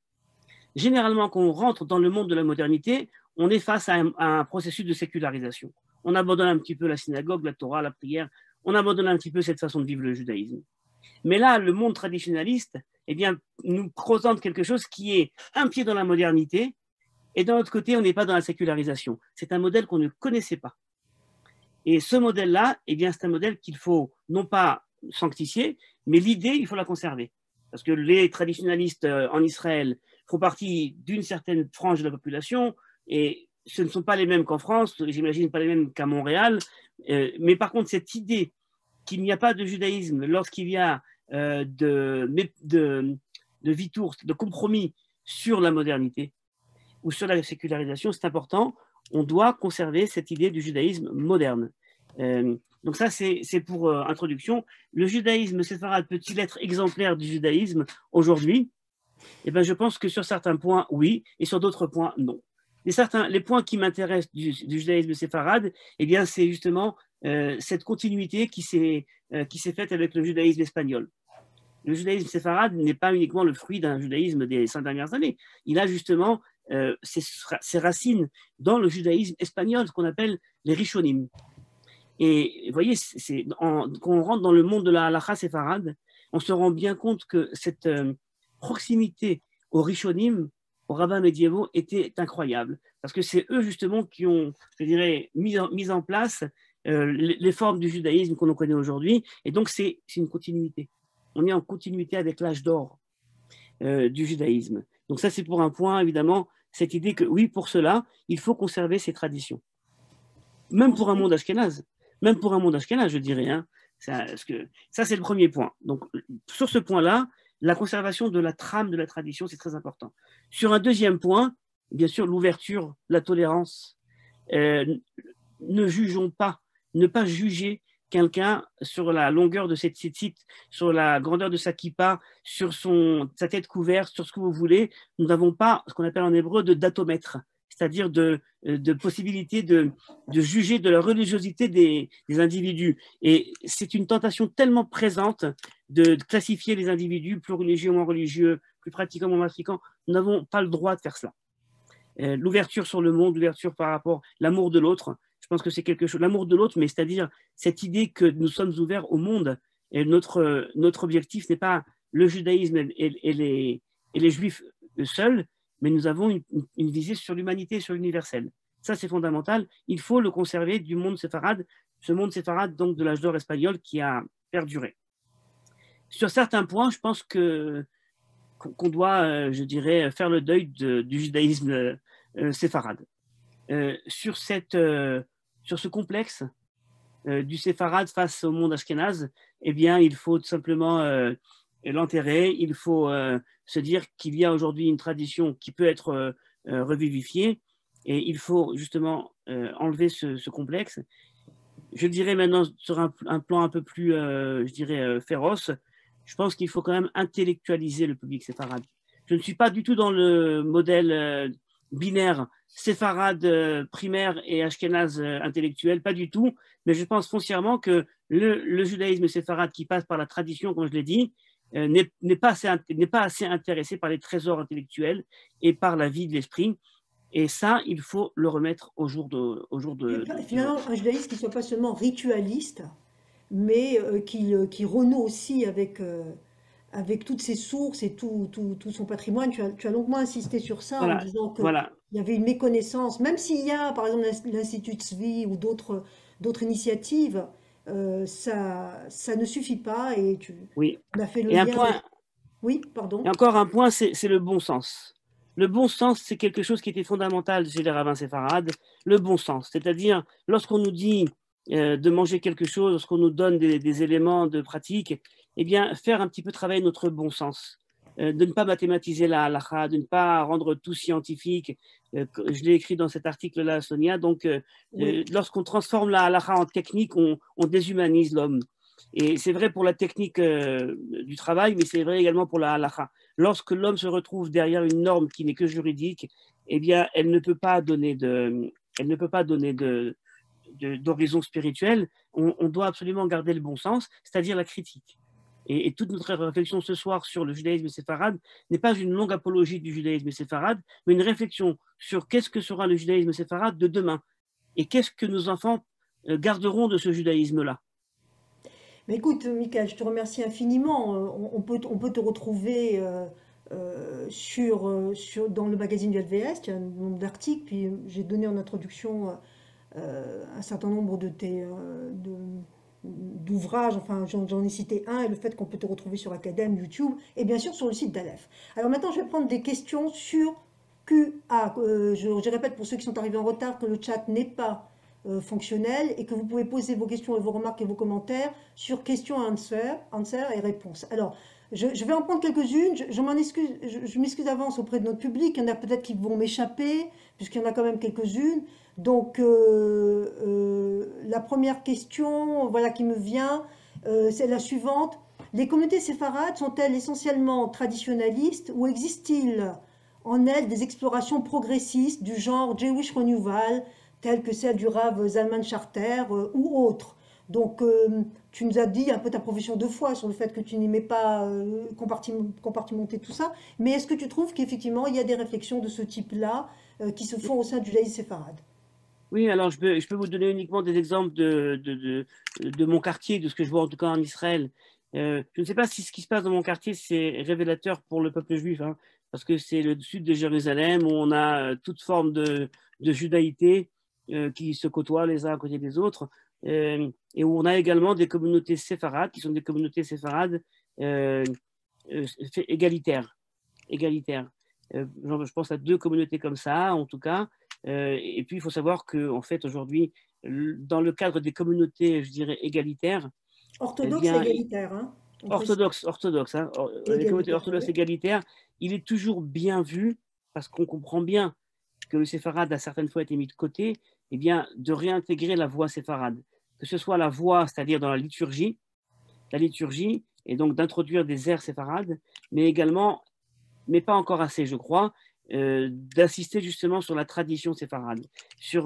S1: Généralement, quand on rentre dans le monde de la modernité, on est face à un processus de sécularisation. On abandonne un petit peu la synagogue, la Torah, la prière, on abandonne un petit peu cette façon de vivre le judaïsme. Mais là, le monde traditionnaliste, eh bien, nous présente quelque chose qui est un pied dans la modernité, et d'un autre côté, on n'est pas dans la sécularisation. C'est un modèle qu'on ne connaissait pas. Et ce modèle-là, eh bien, c'est un modèle qu'il faut non pas sanctifier, mais l'idée, il faut la conserver. Parce que les traditionnalistes en Israël font partie d'une certaine frange de la population, et ce ne sont pas les mêmes qu'en France, j'imagine pas les mêmes qu'à Montréal, mais par contre, cette idée qu'il n'y a pas de judaïsme lorsqu'il y a de vitours, de compromis sur la modernité ou sur la sécularisation, c'est important. On doit conserver cette idée du judaïsme moderne. Donc ça, c'est pour introduction. Le judaïsme séfarade peut-il être exemplaire du judaïsme aujourd'hui? Eh bien, je pense que sur certains points, oui, et sur d'autres points, non. Les points qui m'intéressent du judaïsme séfarade, eh bien, c'est justement cette continuité qui s'est faite avec le judaïsme espagnol. Le judaïsme séfarade n'est pas uniquement le fruit d'un judaïsme des 5 dernières années. Il a justement ses racines dans le judaïsme espagnol, ce qu'on appelle les rishonim. Et vous voyez, quand on rentre dans le monde de la halakha séfarade, on se rend bien compte que cette proximité aux rishonim, aux rabbins médiévaux, était incroyable. Parce que c'est eux justement qui ont, je dirais, mis en place les formes du judaïsme qu'on connaît aujourd'hui. Et donc c'est une continuité. On est en continuité avec l'âge d'or du judaïsme. Donc ça, c'est pour un point, évidemment, cette idée que oui, pour cela, il faut conserver ces traditions. Même pour un monde ashkénaze. Même pour un monde ashkénaze, je dirais. Hein. Ça, c'est le premier point. Donc, sur ce point-là, la conservation de la trame de la tradition, c'est très important. Sur un deuxième point, bien sûr, l'ouverture, la tolérance. Ne jugeons pas, ne pas juger quelqu'un sur la longueur de cette tzitzit, sur la grandeur de sa kippa, sur sa tête couverte, sur ce que vous voulez. Nous n'avons pas ce qu'on appelle en hébreu de datomètre, c'est-à-dire de possibilité de juger de la religiosité des individus. Et c'est une tentation tellement présente de classifier les individus plus religieux, moins religieux, plus pratiquants, moins pratiquants. Nous n'avons pas le droit de faire cela. L'ouverture sur le monde, l'ouverture par rapport à l'amour de l'autre, je pense que c'est quelque chose, l'amour de l'autre, mais c'est-à-dire cette idée que nous sommes ouverts au monde. Et notre objectif n'est pas le judaïsme et les juifs seuls, mais nous avons une visée sur l'humanité, sur l'universel. Ça, c'est fondamental. Il faut le conserver du monde séfarade, ce monde séfarade donc de l'âge d'or espagnol qui a perduré. Sur certains points, je pense qu'on doit, je dirais, faire le deuil du judaïsme séfarade. Sur ce complexe du séfarade face au monde ashkénaze, eh bien, il faut tout simplement l'enterrer. Il faut se dire qu'il y a aujourd'hui une tradition qui peut être revivifiée et il faut justement enlever ce complexe. Je dirais maintenant sur un plan un peu plus, je dirais, féroce, je pense qu'il faut quand même intellectualiser le public séfarade. Je ne suis pas du tout dans le modèle binaire séfarade primaire et ashkénaze intellectuel, pas du tout, mais je pense foncièrement que le judaïsme séfarade qui passe par la tradition, comme je l'ai dit, n'est pas assez intéressé par les trésors intellectuels et par la vie de l'esprit. Et ça, il faut le remettre au jour de
S3: finalement, un judaïsme qui ne soit pas seulement ritualiste, mais qui renoue aussi avec toutes ses sources et tout son patrimoine. Tu as longuement insisté sur ça en disant qu'il y avait une méconnaissance, même s'il y a, par exemple, l'Institut Tzvi ou d'autres initiatives, ça ne suffit pas et on a fait le lien. Oui, pardon.
S1: Et encore un point, c'est le bon sens. Le bon sens, c'est quelque chose qui était fondamental chez les rabbins séfarades, le bon sens. C'est-à-dire, lorsqu'on nous dit de manger quelque chose, lorsqu'on nous donne des éléments de pratique, eh bien, faire un petit peu travailler notre bon sens. de ne pas mathématiser la halakha, de ne pas rendre tout scientifique. Je l'ai écrit dans cet article-là, Sonia. Donc,
S3: Oui.
S1: lorsqu'on transforme la halakha en technique, on déshumanise l'homme. Et c'est vrai pour la technique du travail, mais c'est vrai également pour la halakha. Lorsque l'homme se retrouve derrière une norme qui n'est que juridique, eh bien, elle ne peut pas donner d'horizon spirituel. On doit absolument garder le bon sens, c'est-à-dire la critique. Et toute notre réflexion ce soir sur le judaïsme séfarade n'est pas une longue apologie du judaïsme séfarade, mais une réflexion sur qu'est-ce que sera le judaïsme séfarade de demain et qu'est-ce que nos enfants garderont de ce judaïsme-là.
S3: Mais écoute, Michael, je te remercie infiniment. On peut te retrouver dans le magazine du LVS. Il y a un nombre d'articles, puis j'ai donné en introduction un certain nombre d'ouvrages, enfin j'en ai cité un, et le fait qu'on peut te retrouver sur Academ, YouTube, et bien sûr sur le site d'Aleph. Alors maintenant, je vais prendre des questions sur QA. Je répète pour ceux qui sont arrivés en retard que le chat n'est pas fonctionnel et que vous pouvez poser vos questions et vos remarques et vos commentaires sur questions answer et réponses. Alors, je vais en prendre quelques-unes. Je m'excuse d'avance auprès de notre public. Il y en a peut-être qui vont m'échapper, puisqu'il y en a quand même quelques-unes. Donc, la première question, voilà, qui me vient, c'est la suivante. Les communautés séfarades sont-elles essentiellement traditionnalistes ou existe-t-il en elles des explorations progressistes du genre Jewish Renewal, telles que celle du Rav Zalman Charter ou autres? Donc, tu nous as dit un peu ta profession de foi sur le fait que tu n'aimais pas compartimenter tout ça, mais est-ce que tu trouves qu'effectivement, il y a des réflexions de ce type-là qui se font au sein du judaïsme séfarade?
S1: Oui, alors je peux vous donner uniquement des exemples de mon quartier, de ce que je vois en tout cas en Israël. Je ne sais pas si ce qui se passe dans mon quartier, c'est révélateur pour le peuple juif, hein, parce que c'est le sud de Jérusalem où on a toute forme de judaïté qui se côtoient les uns à côté des autres, et où on a également des communautés séfarades, qui sont des communautés séfarades euh, égalitaires. égalitaires. Je pense à 2 communautés comme ça, en tout cas. Et puis, il faut savoir qu'en fait, aujourd'hui, dans le cadre des communautés, je dirais, égalitaires, eh
S3: Orthodoxe et
S1: bien,
S3: égalitaire, hein? On précise.
S1: orthodoxes, hein, les communautés
S3: Égalitaire,
S1: orthodoxes
S3: oui.
S1: égalitaires, il est toujours bien vu, parce qu'on comprend bien que le séfarade a certaines fois été mis de côté, eh bien, de réintégrer la voix séfarade. Que ce soit la voix, c'est-à-dire dans la liturgie, et donc d'introduire des airs séfarades, mais également, mais pas encore assez, je crois, d'insister justement sur la tradition séfarade, c'est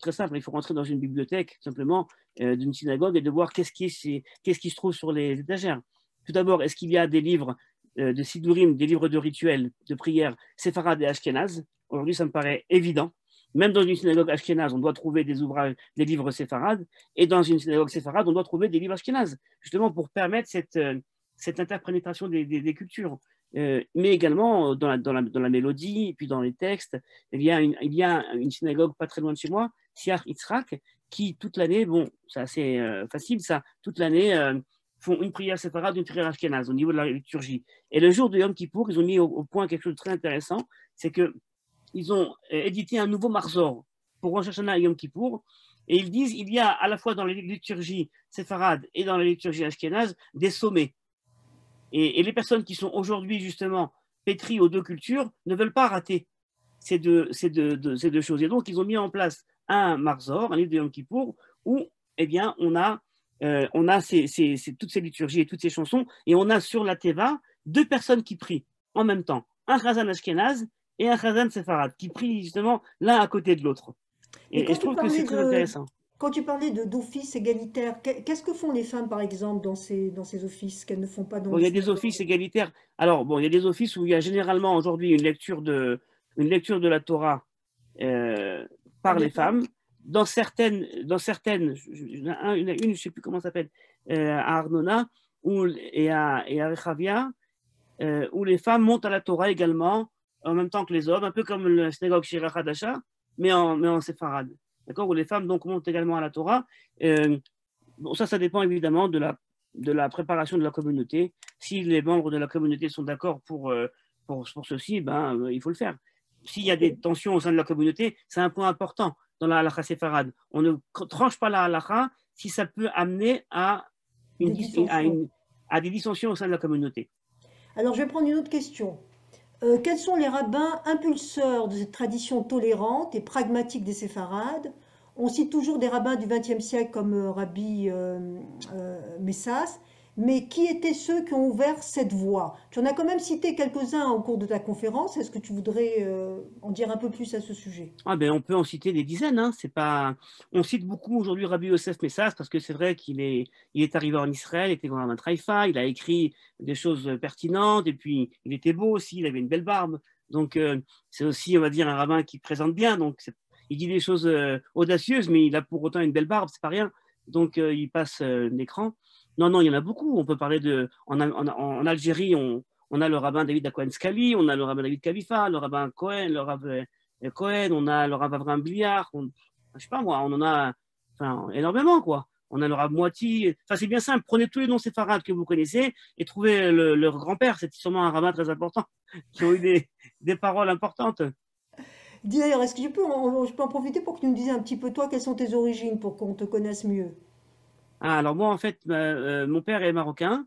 S1: très simple, il faut rentrer dans une bibliothèque simplement d'une synagogue et de voir qu'est-ce qui se trouve sur les étagères. Tout d'abord, est-ce qu'il y a des livres de Sidurim, des livres de rituels, de prières séfarades et ashkénazes? Aujourd'hui, ça me paraît évident. Même dans une synagogue ashkénaze, on doit trouver des ouvrages, des livres séfarades, et dans une synagogue séfarade, on doit trouver des livres ashkénazes, justement pour permettre cette interprétation des cultures. Mais également dans la mélodie, et puis dans les textes, il y a une synagogue pas très loin de chez moi, Siach Yitzhak, qui toute l'année, bon, c'est assez facile ça, toute l'année font une prière séfarade, une prière ashkénaze au niveau de la liturgie. Et le jour de Yom Kippour, ils ont mis au point quelque chose de très intéressant, c'est qu'ils ont édité un nouveau Marzor pour Rosh Hashanah et Yom Kippour, et ils disent il y a à la fois dans la liturgie séfarade et dans la liturgie ashkénaze des sommets. Et les personnes qui sont aujourd'hui justement pétries aux 2 cultures ne veulent pas rater ces deux choses. Et donc, ils ont mis en place un Marzor, un livre de Yom Kippour, où eh bien, on a toutes ces liturgies et toutes ces chansons, et on a sur la Teva 2 personnes qui prient en même temps, un Chazan Ashkenaz et un Chazan Séfarade, qui prient justement l'un à côté de l'autre. Et je trouve que c'est très intéressant.
S3: Quand tu parlais d'offices égalitaires, qu'est-ce que font les femmes, par exemple, dans ces offices qu'elles ne font pas dans
S1: Bon, il
S3: les
S1: y a des
S3: synagogues?
S1: offices égalitaires. Alors, bon, il y a des offices où il y a généralement aujourd'hui une lecture de la Torah par les femmes. Dans certaines, une, je ne sais plus comment ça s'appelle, à Arnona et à Rechavia, où les femmes montent à la Torah également, en même temps que les hommes, un peu comme le synagogue Shira Hadasha, mais en séfarade. D'accord, où les femmes donc montent également à la Torah. Bon, ça dépend évidemment de la préparation de la communauté. Si les membres de la communauté sont d'accord pour ceci, il faut le faire. S'il y a des tensions au sein de la communauté, c'est un point important dans la halakha séfarade. On ne tranche pas la halakha si ça peut amener à des dissensions au sein de la communauté.
S3: Alors, je vais prendre une autre question. Quels sont les rabbins impulseurs de cette tradition tolérante et pragmatique des séfarades? On cite toujours des rabbins du XXe siècle comme Rabbi Messas, mais qui étaient ceux qui ont ouvert cette voie? Tu en as quand même cité quelques-uns au cours de ta conférence. Est-ce que tu voudrais en dire un peu plus à ce sujet?
S1: Ah ben, on peut en citer des dizaines. Hein. C'est pas... On cite beaucoup aujourd'hui Rabbi Yosef Messas parce que c'est vrai il est arrivé en Israël, il était grand rabbin de Haïfa, il a écrit des choses pertinentes et puis il était beau aussi, il avait une belle barbe. Donc c'est aussi, on va dire, un rabbin qui présente bien. Donc il dit des choses audacieuses, mais il a pour autant une belle barbe, c'est pas rien. Donc il passe l'écran. Non, non, il y en a beaucoup. On peut parler de... En Algérie, on a le rabbin David Cohen Scali, on a le rabbin David Khalifa, le rabbin Cohen, le rabbin Cohen, on a le Rav Avram Bliar, je sais pas moi, on en a enfin, énormément quoi. On a le Rav Moiti. Enfin, c'est bien simple. Prenez tous les noms séfarades que vous connaissez et trouvez leur grand-père. C'est sûrement un rabbin très important qui a eu des paroles importantes.
S3: Dis d'ailleurs, est-ce que je peux en profiter pour que tu nous dises un petit peu toi, quelles sont tes origines pour qu'on te connaisse mieux?
S1: Ah, alors moi, en fait, mon père est marocain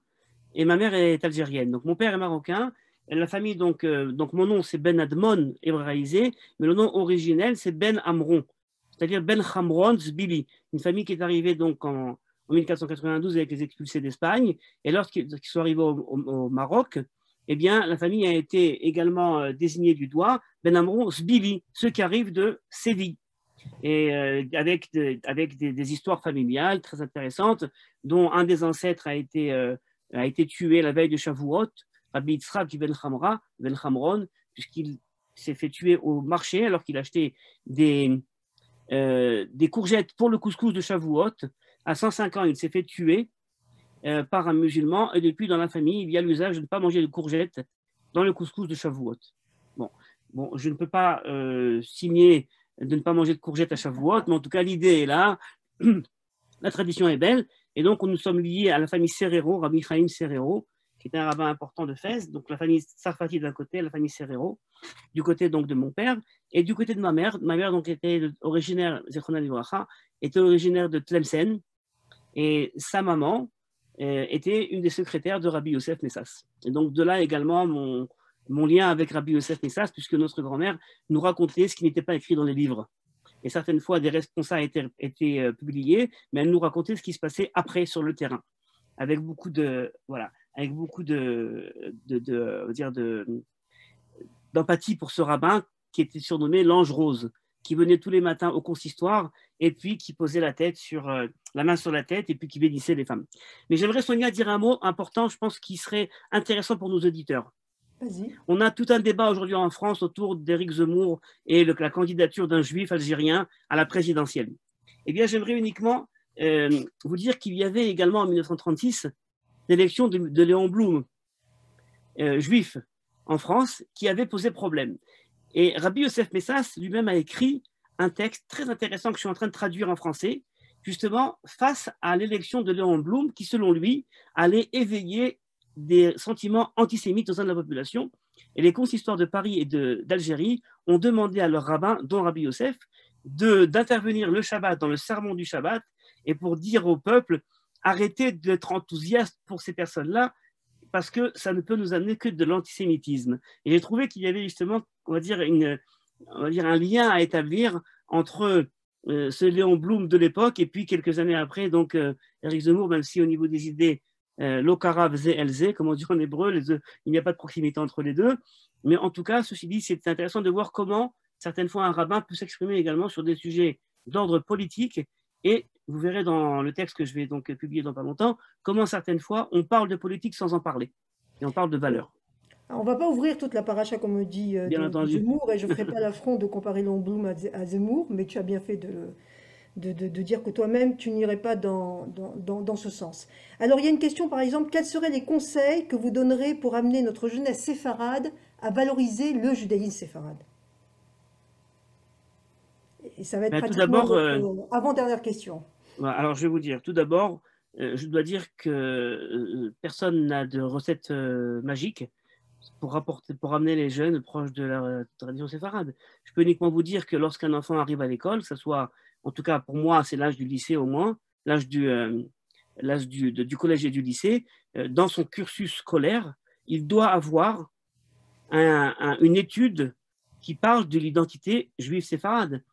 S1: et ma mère est algérienne. Donc mon père est marocain. Et la famille, donc mon nom, c'est Ben Admon, hébraïsé, mais le nom originel, c'est Ben Amron, c'est-à-dire Ben Hamron Zbili, une famille qui est arrivée donc en 1492 avec les expulsés d'Espagne. Et lorsqu'ils sont arrivés au Maroc, eh bien, la famille a été également désignée du doigt, Ben Amron Zbili, ceux qui arrivent de Séville et avec des histoires familiales très intéressantes, dont un des ancêtres a été tué la veille de Shavuot, Rabbi Yitzhak Ben Hamron, puisqu'il s'est fait tuer au marché alors qu'il achetait des courgettes pour le couscous de Shavuot. À 105 ans, il s'est fait tuer par un musulman, et depuis, dans la famille, il y a l'usage de ne pas manger de courgettes dans le couscous de Shavuot. Bon, je ne peux pas signer de ne pas manger de courgettes à Shavuot, mais en tout cas, l'idée est là, la tradition est belle, et donc nous sommes liés à la famille Serrero, Rabbi Chaim Serrero, qui est un rabbin important de Fès, donc la famille Sarfati d'un côté, la famille Serrero, du côté donc de mon père, et du côté de ma mère donc était originaire, était originaire de Tlemcen, et sa maman était une des secrétaires de Rabbi Yosef Messas. Et donc de là également mon lien avec Rabbi Yosef Messas, puisque notre grand-mère nous racontait ce qui n'était pas écrit dans les livres. Et certaines fois, des responsables étaient publiés, mais elle nous racontait ce qui se passait après sur le terrain, avec beaucoup d'empathie pour ce rabbin qui était surnommé l'ange rose, qui venait tous les matins au consistoire et puis qui posait la main sur la tête et puis qui bénissait les femmes. Mais j'aimerais, Sonia, dire un mot important, je pense, qui serait intéressant pour nos auditeurs.
S3: Vas-y.
S1: On a tout un débat aujourd'hui en France autour d'Éric Zemmour et la candidature d'un juif algérien à la présidentielle. Eh bien, j'aimerais uniquement vous dire qu'il y avait également en 1936 l'élection de Léon Blum, juif en France, qui avait posé problème. Et Rabbi Yosef Messas lui-même a écrit un texte très intéressant que je suis en train de traduire en français, justement face à l'élection de Léon Blum, qui selon lui allait éveiller des sentiments antisémites au sein de la population. Et les consistoires de Paris et d'Algérie ont demandé à leur rabbin, dont Rabbi Yosef, d'intervenir le Shabbat dans le sermon du Shabbat et pour dire au peuple, arrêtez d'être enthousiaste pour ces personnes-là, parce que ça ne peut nous amener que de l'antisémitisme. Et j'ai trouvé qu'il y avait justement, on va dire un lien à établir entre ce Léon Blum de l'époque et puis quelques années après, donc Éric Zemmour, même si au niveau des idées, l'okara vze elze, comme on dit en hébreu, il n'y a pas de proximité entre les deux. Mais en tout cas, ceci dit, c'est intéressant de voir comment, certaines fois, un rabbin peut s'exprimer également sur des sujets d'ordre politique. Et vous verrez dans le texte que je vais donc publier dans pas longtemps, comment certaines fois, on parle de politique sans en parler. Et on parle de valeurs.
S3: Alors, on va pas ouvrir toute la paracha, comme on dit,
S1: Bien
S3: de
S1: entendu.
S3: Zemmour, et je ferai pas l'affront de comparer Léon Blum à Zemmour, mais tu as bien fait de dire que toi-même, tu n'irais pas dans ce sens. Alors, il y a une question, par exemple, quels seraient les conseils que vous donnerez pour amener notre jeunesse séfarade à valoriser le judaïsme séfarade? Et ça va être pratiquement notre avant-dernière question.
S1: Alors, je vais vous dire, tout d'abord, je dois dire que personne n'a de recette magique pour amener les jeunes proches de la tradition séfarade. Je peux uniquement vous dire que lorsqu'un enfant arrive à l'école, ça soit, en tout cas pour moi, c'est l'âge du lycée au moins, l'âge du collège et du lycée, dans son cursus scolaire, il doit avoir une étude qui parle de l'identité juive séfarade.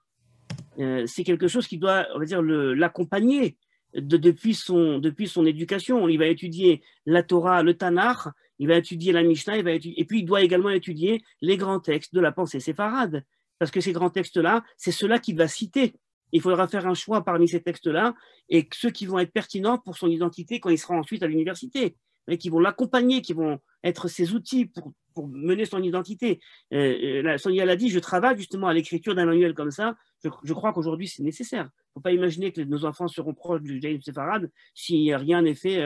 S1: C'est quelque chose qui doit, on va dire, l'accompagner depuis son éducation. Il va étudier la Torah, le Tanakh, il va étudier la Mishnah, et puis il doit également étudier les grands textes de la pensée séfarade. Parce que ces grands textes-là, c'est ceux-là qu'il va citer. Il faudra faire un choix parmi ces textes-là et ceux qui vont être pertinents pour son identité quand il sera ensuite à l'université, et qui vont l'accompagner, qui vont être ses outils pour mener son identité. Sonia l'a dit, je travaille justement à l'écriture d'un manuel comme ça. Je crois qu'aujourd'hui, c'est nécessaire. Il ne faut pas imaginer que nos enfants seront proches du judaïsme séfarade si rien n'est fait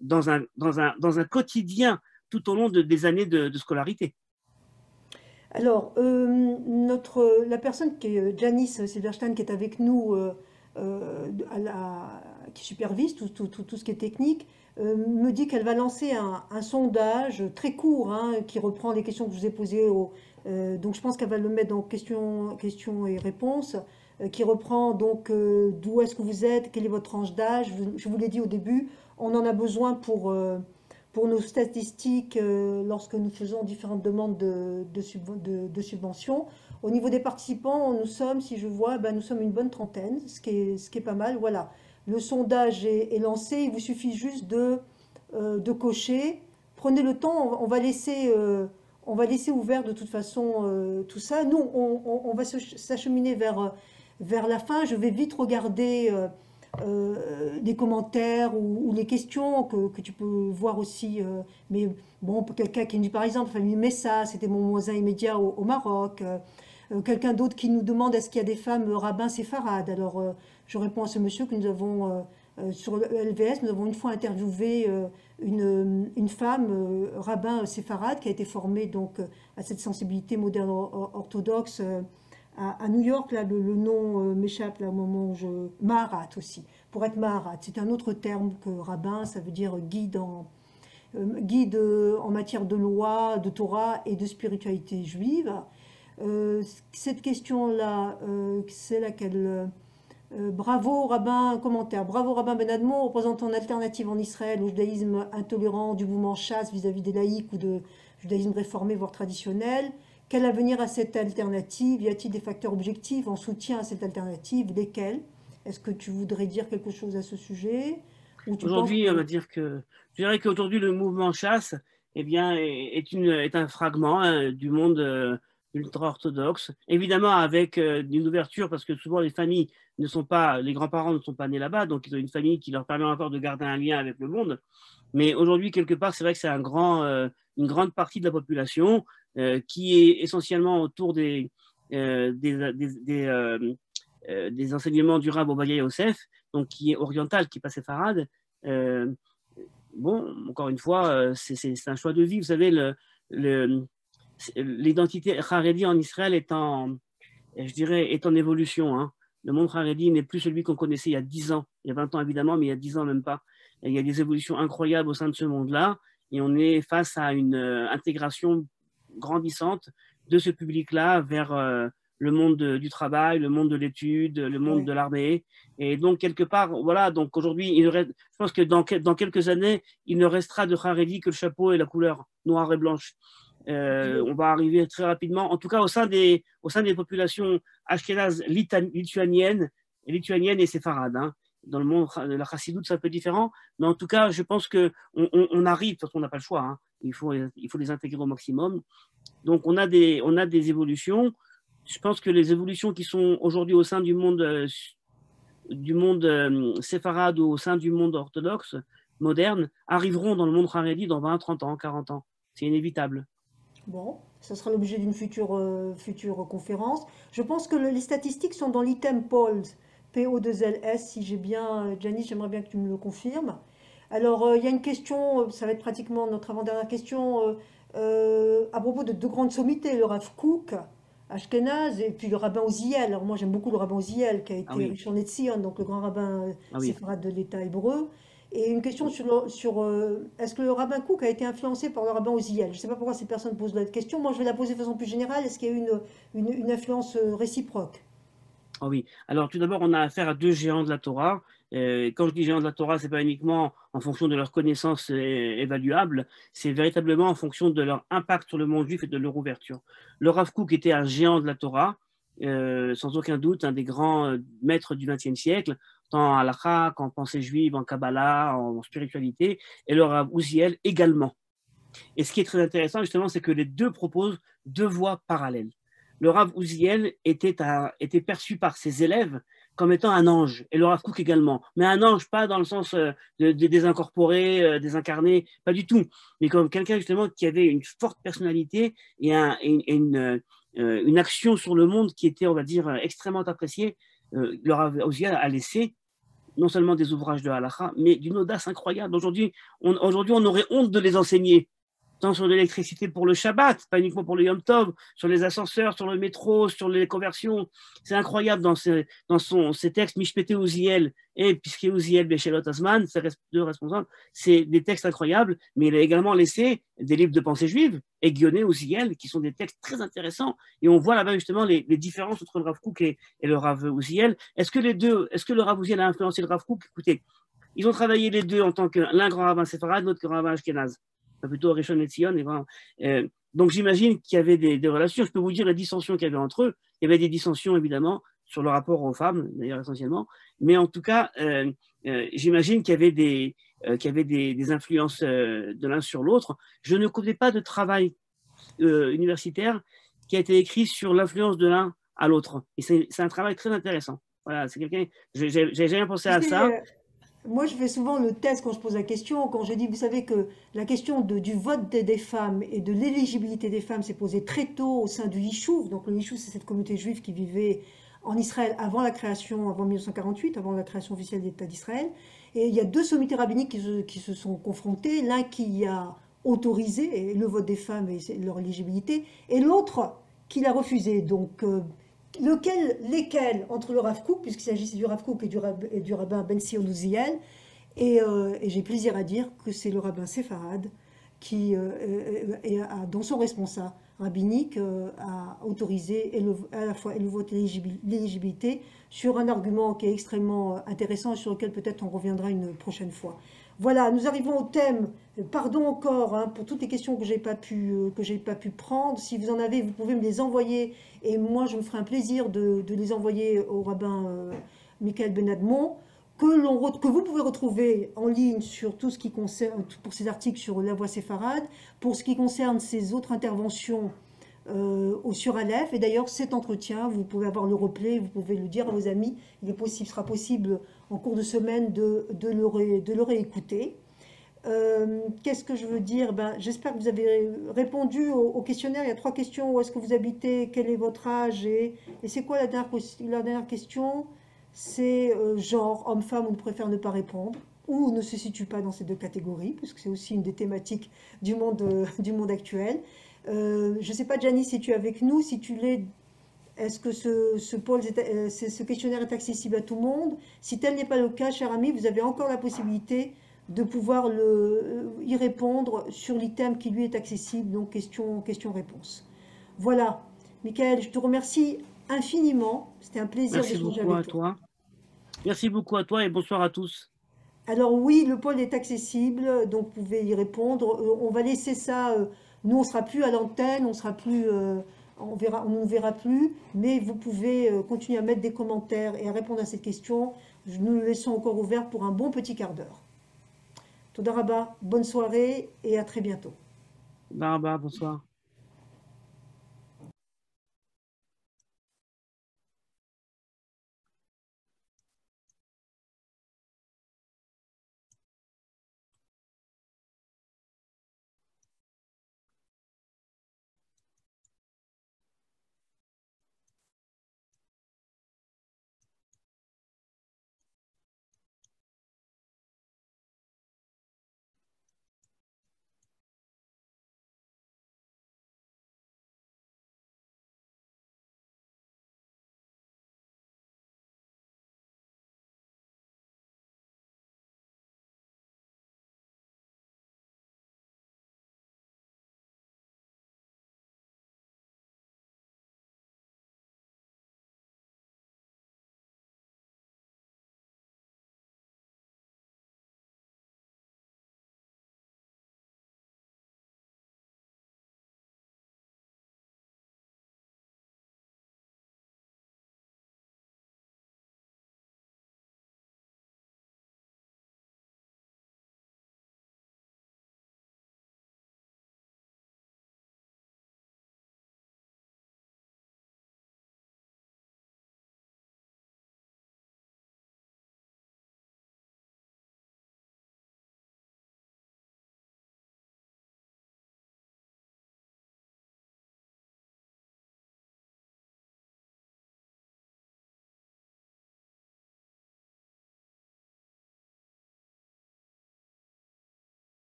S1: dans un quotidien tout au long des années de scolarité.
S3: Alors, la personne qui est Janice Silverstein, qui est avec nous, qui supervise tout ce qui est technique, me dit qu'elle va lancer un sondage très court, hein, qui reprend les questions que je vous ai posées. Donc, je pense qu'elle va le mettre dans questions et réponses, qui reprend donc d'où est-ce que vous êtes, quelle est votre tranche d'âge. Je vous l'ai dit au début, on en a besoin pour nos statistiques lorsque nous faisons différentes demandes de subventions. Au niveau des participants, nous sommes, si je vois, nous sommes une bonne trentaine, ce qui est pas mal. Voilà, le sondage est lancé, il vous suffit juste de cocher. Prenez le temps, on va laisser ouvert de toute façon tout ça. Nous, on va s'acheminer vers la fin. Je vais vite regarder des commentaires ou les questions que tu peux voir aussi. Mais bon, quelqu'un qui nous dit par exemple, famille Messa, c'était mon voisin immédiat au Maroc. Quelqu'un d'autre qui nous demande est-ce qu'il y a des femmes rabbins séfarades. Alors, je réponds à ce monsieur que nous avons, sur le LVS, nous avons une fois interviewé une femme rabbin séfarade qui a été formée donc, à cette sensibilité moderne orthodoxe à New York. Là, le nom m'échappe là, au moment où Maharat aussi, pour être Maharat. C'est un autre terme que rabbin, ça veut dire guide en matière de loi, de Torah et de spiritualité juive. Cette question-là, c'est laquelle bravo rabbin, commentaire. Bravo rabbin Ben Admon, représentant une alternative en Israël au judaïsme intolérant du mouvement chasse vis-à-vis des laïcs ou de judaïsme réformé, voire traditionnel. Quel avenir a cette alternative? Y a-t-il des facteurs objectifs en soutien à cette alternative? Lesquels? Est-ce que tu voudrais dire quelque chose à ce sujet?
S1: Aujourd'hui, on va dire que je dirais qu'aujourd'hui le mouvement chasse, eh bien, est un fragment du monde ultra-orthodoxe, évidemment avec une ouverture, parce que souvent les familles les grands-parents ne sont pas nés là-bas, donc ils ont une famille qui leur permet encore de garder un lien avec le monde. Mais aujourd'hui, quelque part, c'est vrai que c'est une grande partie de la population qui est essentiellement autour des enseignements du Rav Ovadia Yosef, donc qui est oriental, qui est pas séfarade. Bon, encore une fois, c'est un choix de vie. Vous savez, l'identité Haredi en Israël est en évolution. Hein. Le monde Haredi n'est plus celui qu'on connaissait il y a 10 ans. Il y a 20 ans évidemment, mais il y a 10 ans même pas. Et il y a des évolutions incroyables au sein de ce monde-là. Et on est face à une intégration grandissante de ce public-là vers le monde du travail, le monde de l'étude, le monde de l'armée. Et donc, quelque part, voilà, donc aujourd'hui, je pense que dans quelques années, il ne restera de Haredi que le chapeau et la couleur noire et blanche. On va arriver très rapidement, en tout cas au sein des populations ashkénazes lituaniennes et séfarades. Hein. Dans le monde de la chassidoute, c'est un peu différent, mais en tout cas, je pense qu'on arrive, parce qu'on n'a pas le choix, hein. Il faut les intégrer au maximum. Donc, on a des évolutions. Je pense que les évolutions qui sont aujourd'hui au sein du monde séfarade ou au sein du monde orthodoxe moderne arriveront dans le monde haredi dans 20, 30 ans, 40 ans. C'est inévitable.
S3: Bon, ça sera l'objet d'une future conférence. Je pense que les statistiques sont dans l'item polls, PO2LS, si j'ai bien, Janice, j'aimerais bien que tu me le confirmes. Alors, il y a une question, ça va être pratiquement notre avant-dernière question, à propos de deux grandes sommités, le Rav Kook, Ashkenaz, et puis le rabbin Oziel. Alors moi, j'aime beaucoup le rabbin Oziel, qui a été Rishon LeZion, donc le grand rabbin séfarade de l'État hébreu. Et une question sur est-ce que le rabbin Kook a été influencé par le rabbin Oziel? Je ne sais pas pourquoi ces personnes posent la question. Moi, je vais la poser de façon plus générale. Est-ce qu'il y a eu une influence réciproque?
S1: Oui. Alors, tout d'abord, on a affaire à deux géants de la Torah, Quand je dis géants de la Torah, ce n'est pas uniquement en fonction de leurs connaissances évaluables, c'est véritablement en fonction de leur impact sur le monde juif et de leur ouverture. Le Rav Kook était un géant de la Torah, sans aucun doute un des grands maîtres du XXe siècle, tant en halakha qu'en pensée juive, en Kabbalah, en spiritualité, et le Rav Uziel également. Et ce qui est très intéressant, justement, c'est que les deux proposent deux voies parallèles. Le Rav Uziel était perçu par ses élèves comme étant un ange, et le Rav Kook également. Mais un ange, pas dans le sens de désincorporé, désincarné, pas du tout, mais comme quelqu'un justement qui avait une forte personnalité et une action sur le monde qui était, on va dire, extrêmement appréciée. Le Rav Uziel a laissé non seulement des ouvrages de halakha, mais d'une audace incroyable. Aujourd'hui, on aurait honte de les enseigner, tant sur l'électricité pour le Shabbat, pas uniquement pour le Yom Tov, sur les ascenseurs, sur le métro, sur les conversions. C'est incroyable dans ces textes, Mishpete Uziel et Piske Uziel Beshelot Azman, ces deux responsables, c'est des textes incroyables, mais il a également laissé des livres de pensée juive, Egioné Uziel, qui sont des textes très intéressants, et on voit là-bas justement les différences entre le Rav Kook et le Rav Uziel. Est-ce que le Rav Uziel a influencé le Rav Kook? Écoutez, ils ont travaillé les deux en tant que l'un grand rabbin séfarade, l'autre grand rabbin ashkénaze, plutôt Rishon LeZion. Donc j'imagine qu'il y avait des relations. Je peux vous dire les dissensions qu'il y avait entre eux. Il y avait des dissensions évidemment sur le rapport aux femmes, d'ailleurs essentiellement. Mais en tout cas, j'imagine qu'il y avait des influences de l'un sur l'autre. Je ne connais pas de travail universitaire qui a été écrit sur l'influence de l'un à l'autre. Et c'est un travail très intéressant. Voilà, c'est quelqu'un. J'ai jamais pensé à ça.
S3: Moi, je fais souvent le test quand je pose la question. Quand je dis, vous savez que la question du vote des femmes et de l'éligibilité des femmes s'est posée très tôt au sein du Yishuv. Donc le Yishuv, c'est cette communauté juive qui vivait en Israël avant la création, avant 1948, avant la création officielle de l'État d'Israël. Et il y a deux comités rabbiniques qui se sont confrontés. L'un qui a autorisé le vote des femmes et leur éligibilité, et l'autre qui l'a refusé. Donc lesquels entre le Rav Kook, puisqu'il s'agissait du Rav Kook et du rabbin Ben Sion Uziel, et j'ai plaisir à dire que c'est le rabbin séfarade qui, dans son responsable rabbinique, a autorisé à la fois le vote et l'éligibilité sur un argument qui est extrêmement intéressant et sur lequel peut-être on reviendra une prochaine fois. Voilà, nous arrivons au thème. Pardon encore pour toutes les questions que j'ai pas pu prendre. Si vous en avez, vous pouvez me les envoyer et moi je me ferai un plaisir de les envoyer au rabbin Michael Ben Admon, que vous pouvez retrouver en ligne sur tout ce qui concerne, pour ces articles sur la voie séfarade, pour ce qui concerne ces autres interventions sur Aleph. Et d'ailleurs, cet entretien, vous pouvez avoir le replay, vous pouvez le dire à vos amis. Il sera possible en cours de semaine de le réécouter. Qu'est-ce que je veux dire? J'espère que vous avez répondu au questionnaire. Il y a 3 questions. Où est-ce que vous habitez? Quel est votre âge? Et c'est quoi la dernière question? C'est genre, homme-femme, on préfère ne pas répondre, ou ne se situe pas dans ces 2 catégories, puisque c'est aussi une des thématiques du monde actuel. Je ne sais pas, Gianni, si tu es avec nous, si tu l'es, est-ce que ce questionnaire est accessible à tout le monde? Si tel n'est pas le cas, cher ami, vous avez encore la possibilité de pouvoir y répondre sur l'item qui lui est accessible, donc question-réponse. Voilà, Michael, je te remercie infiniment, c'était un plaisir d'échanger avec toi.
S1: Merci beaucoup à toi et bonsoir à tous.
S3: Alors oui, le pôle est accessible, donc vous pouvez y répondre. On va laisser ça, nous on ne sera plus à l'antenne, on ne nous verra plus, mais vous pouvez continuer à mettre des commentaires et à répondre à cette question. Nous le laissons encore ouvert pour un bon petit quart d'heure. Toda Rabba, bonne soirée et à très bientôt.
S1: Toda Rabba, bonsoir.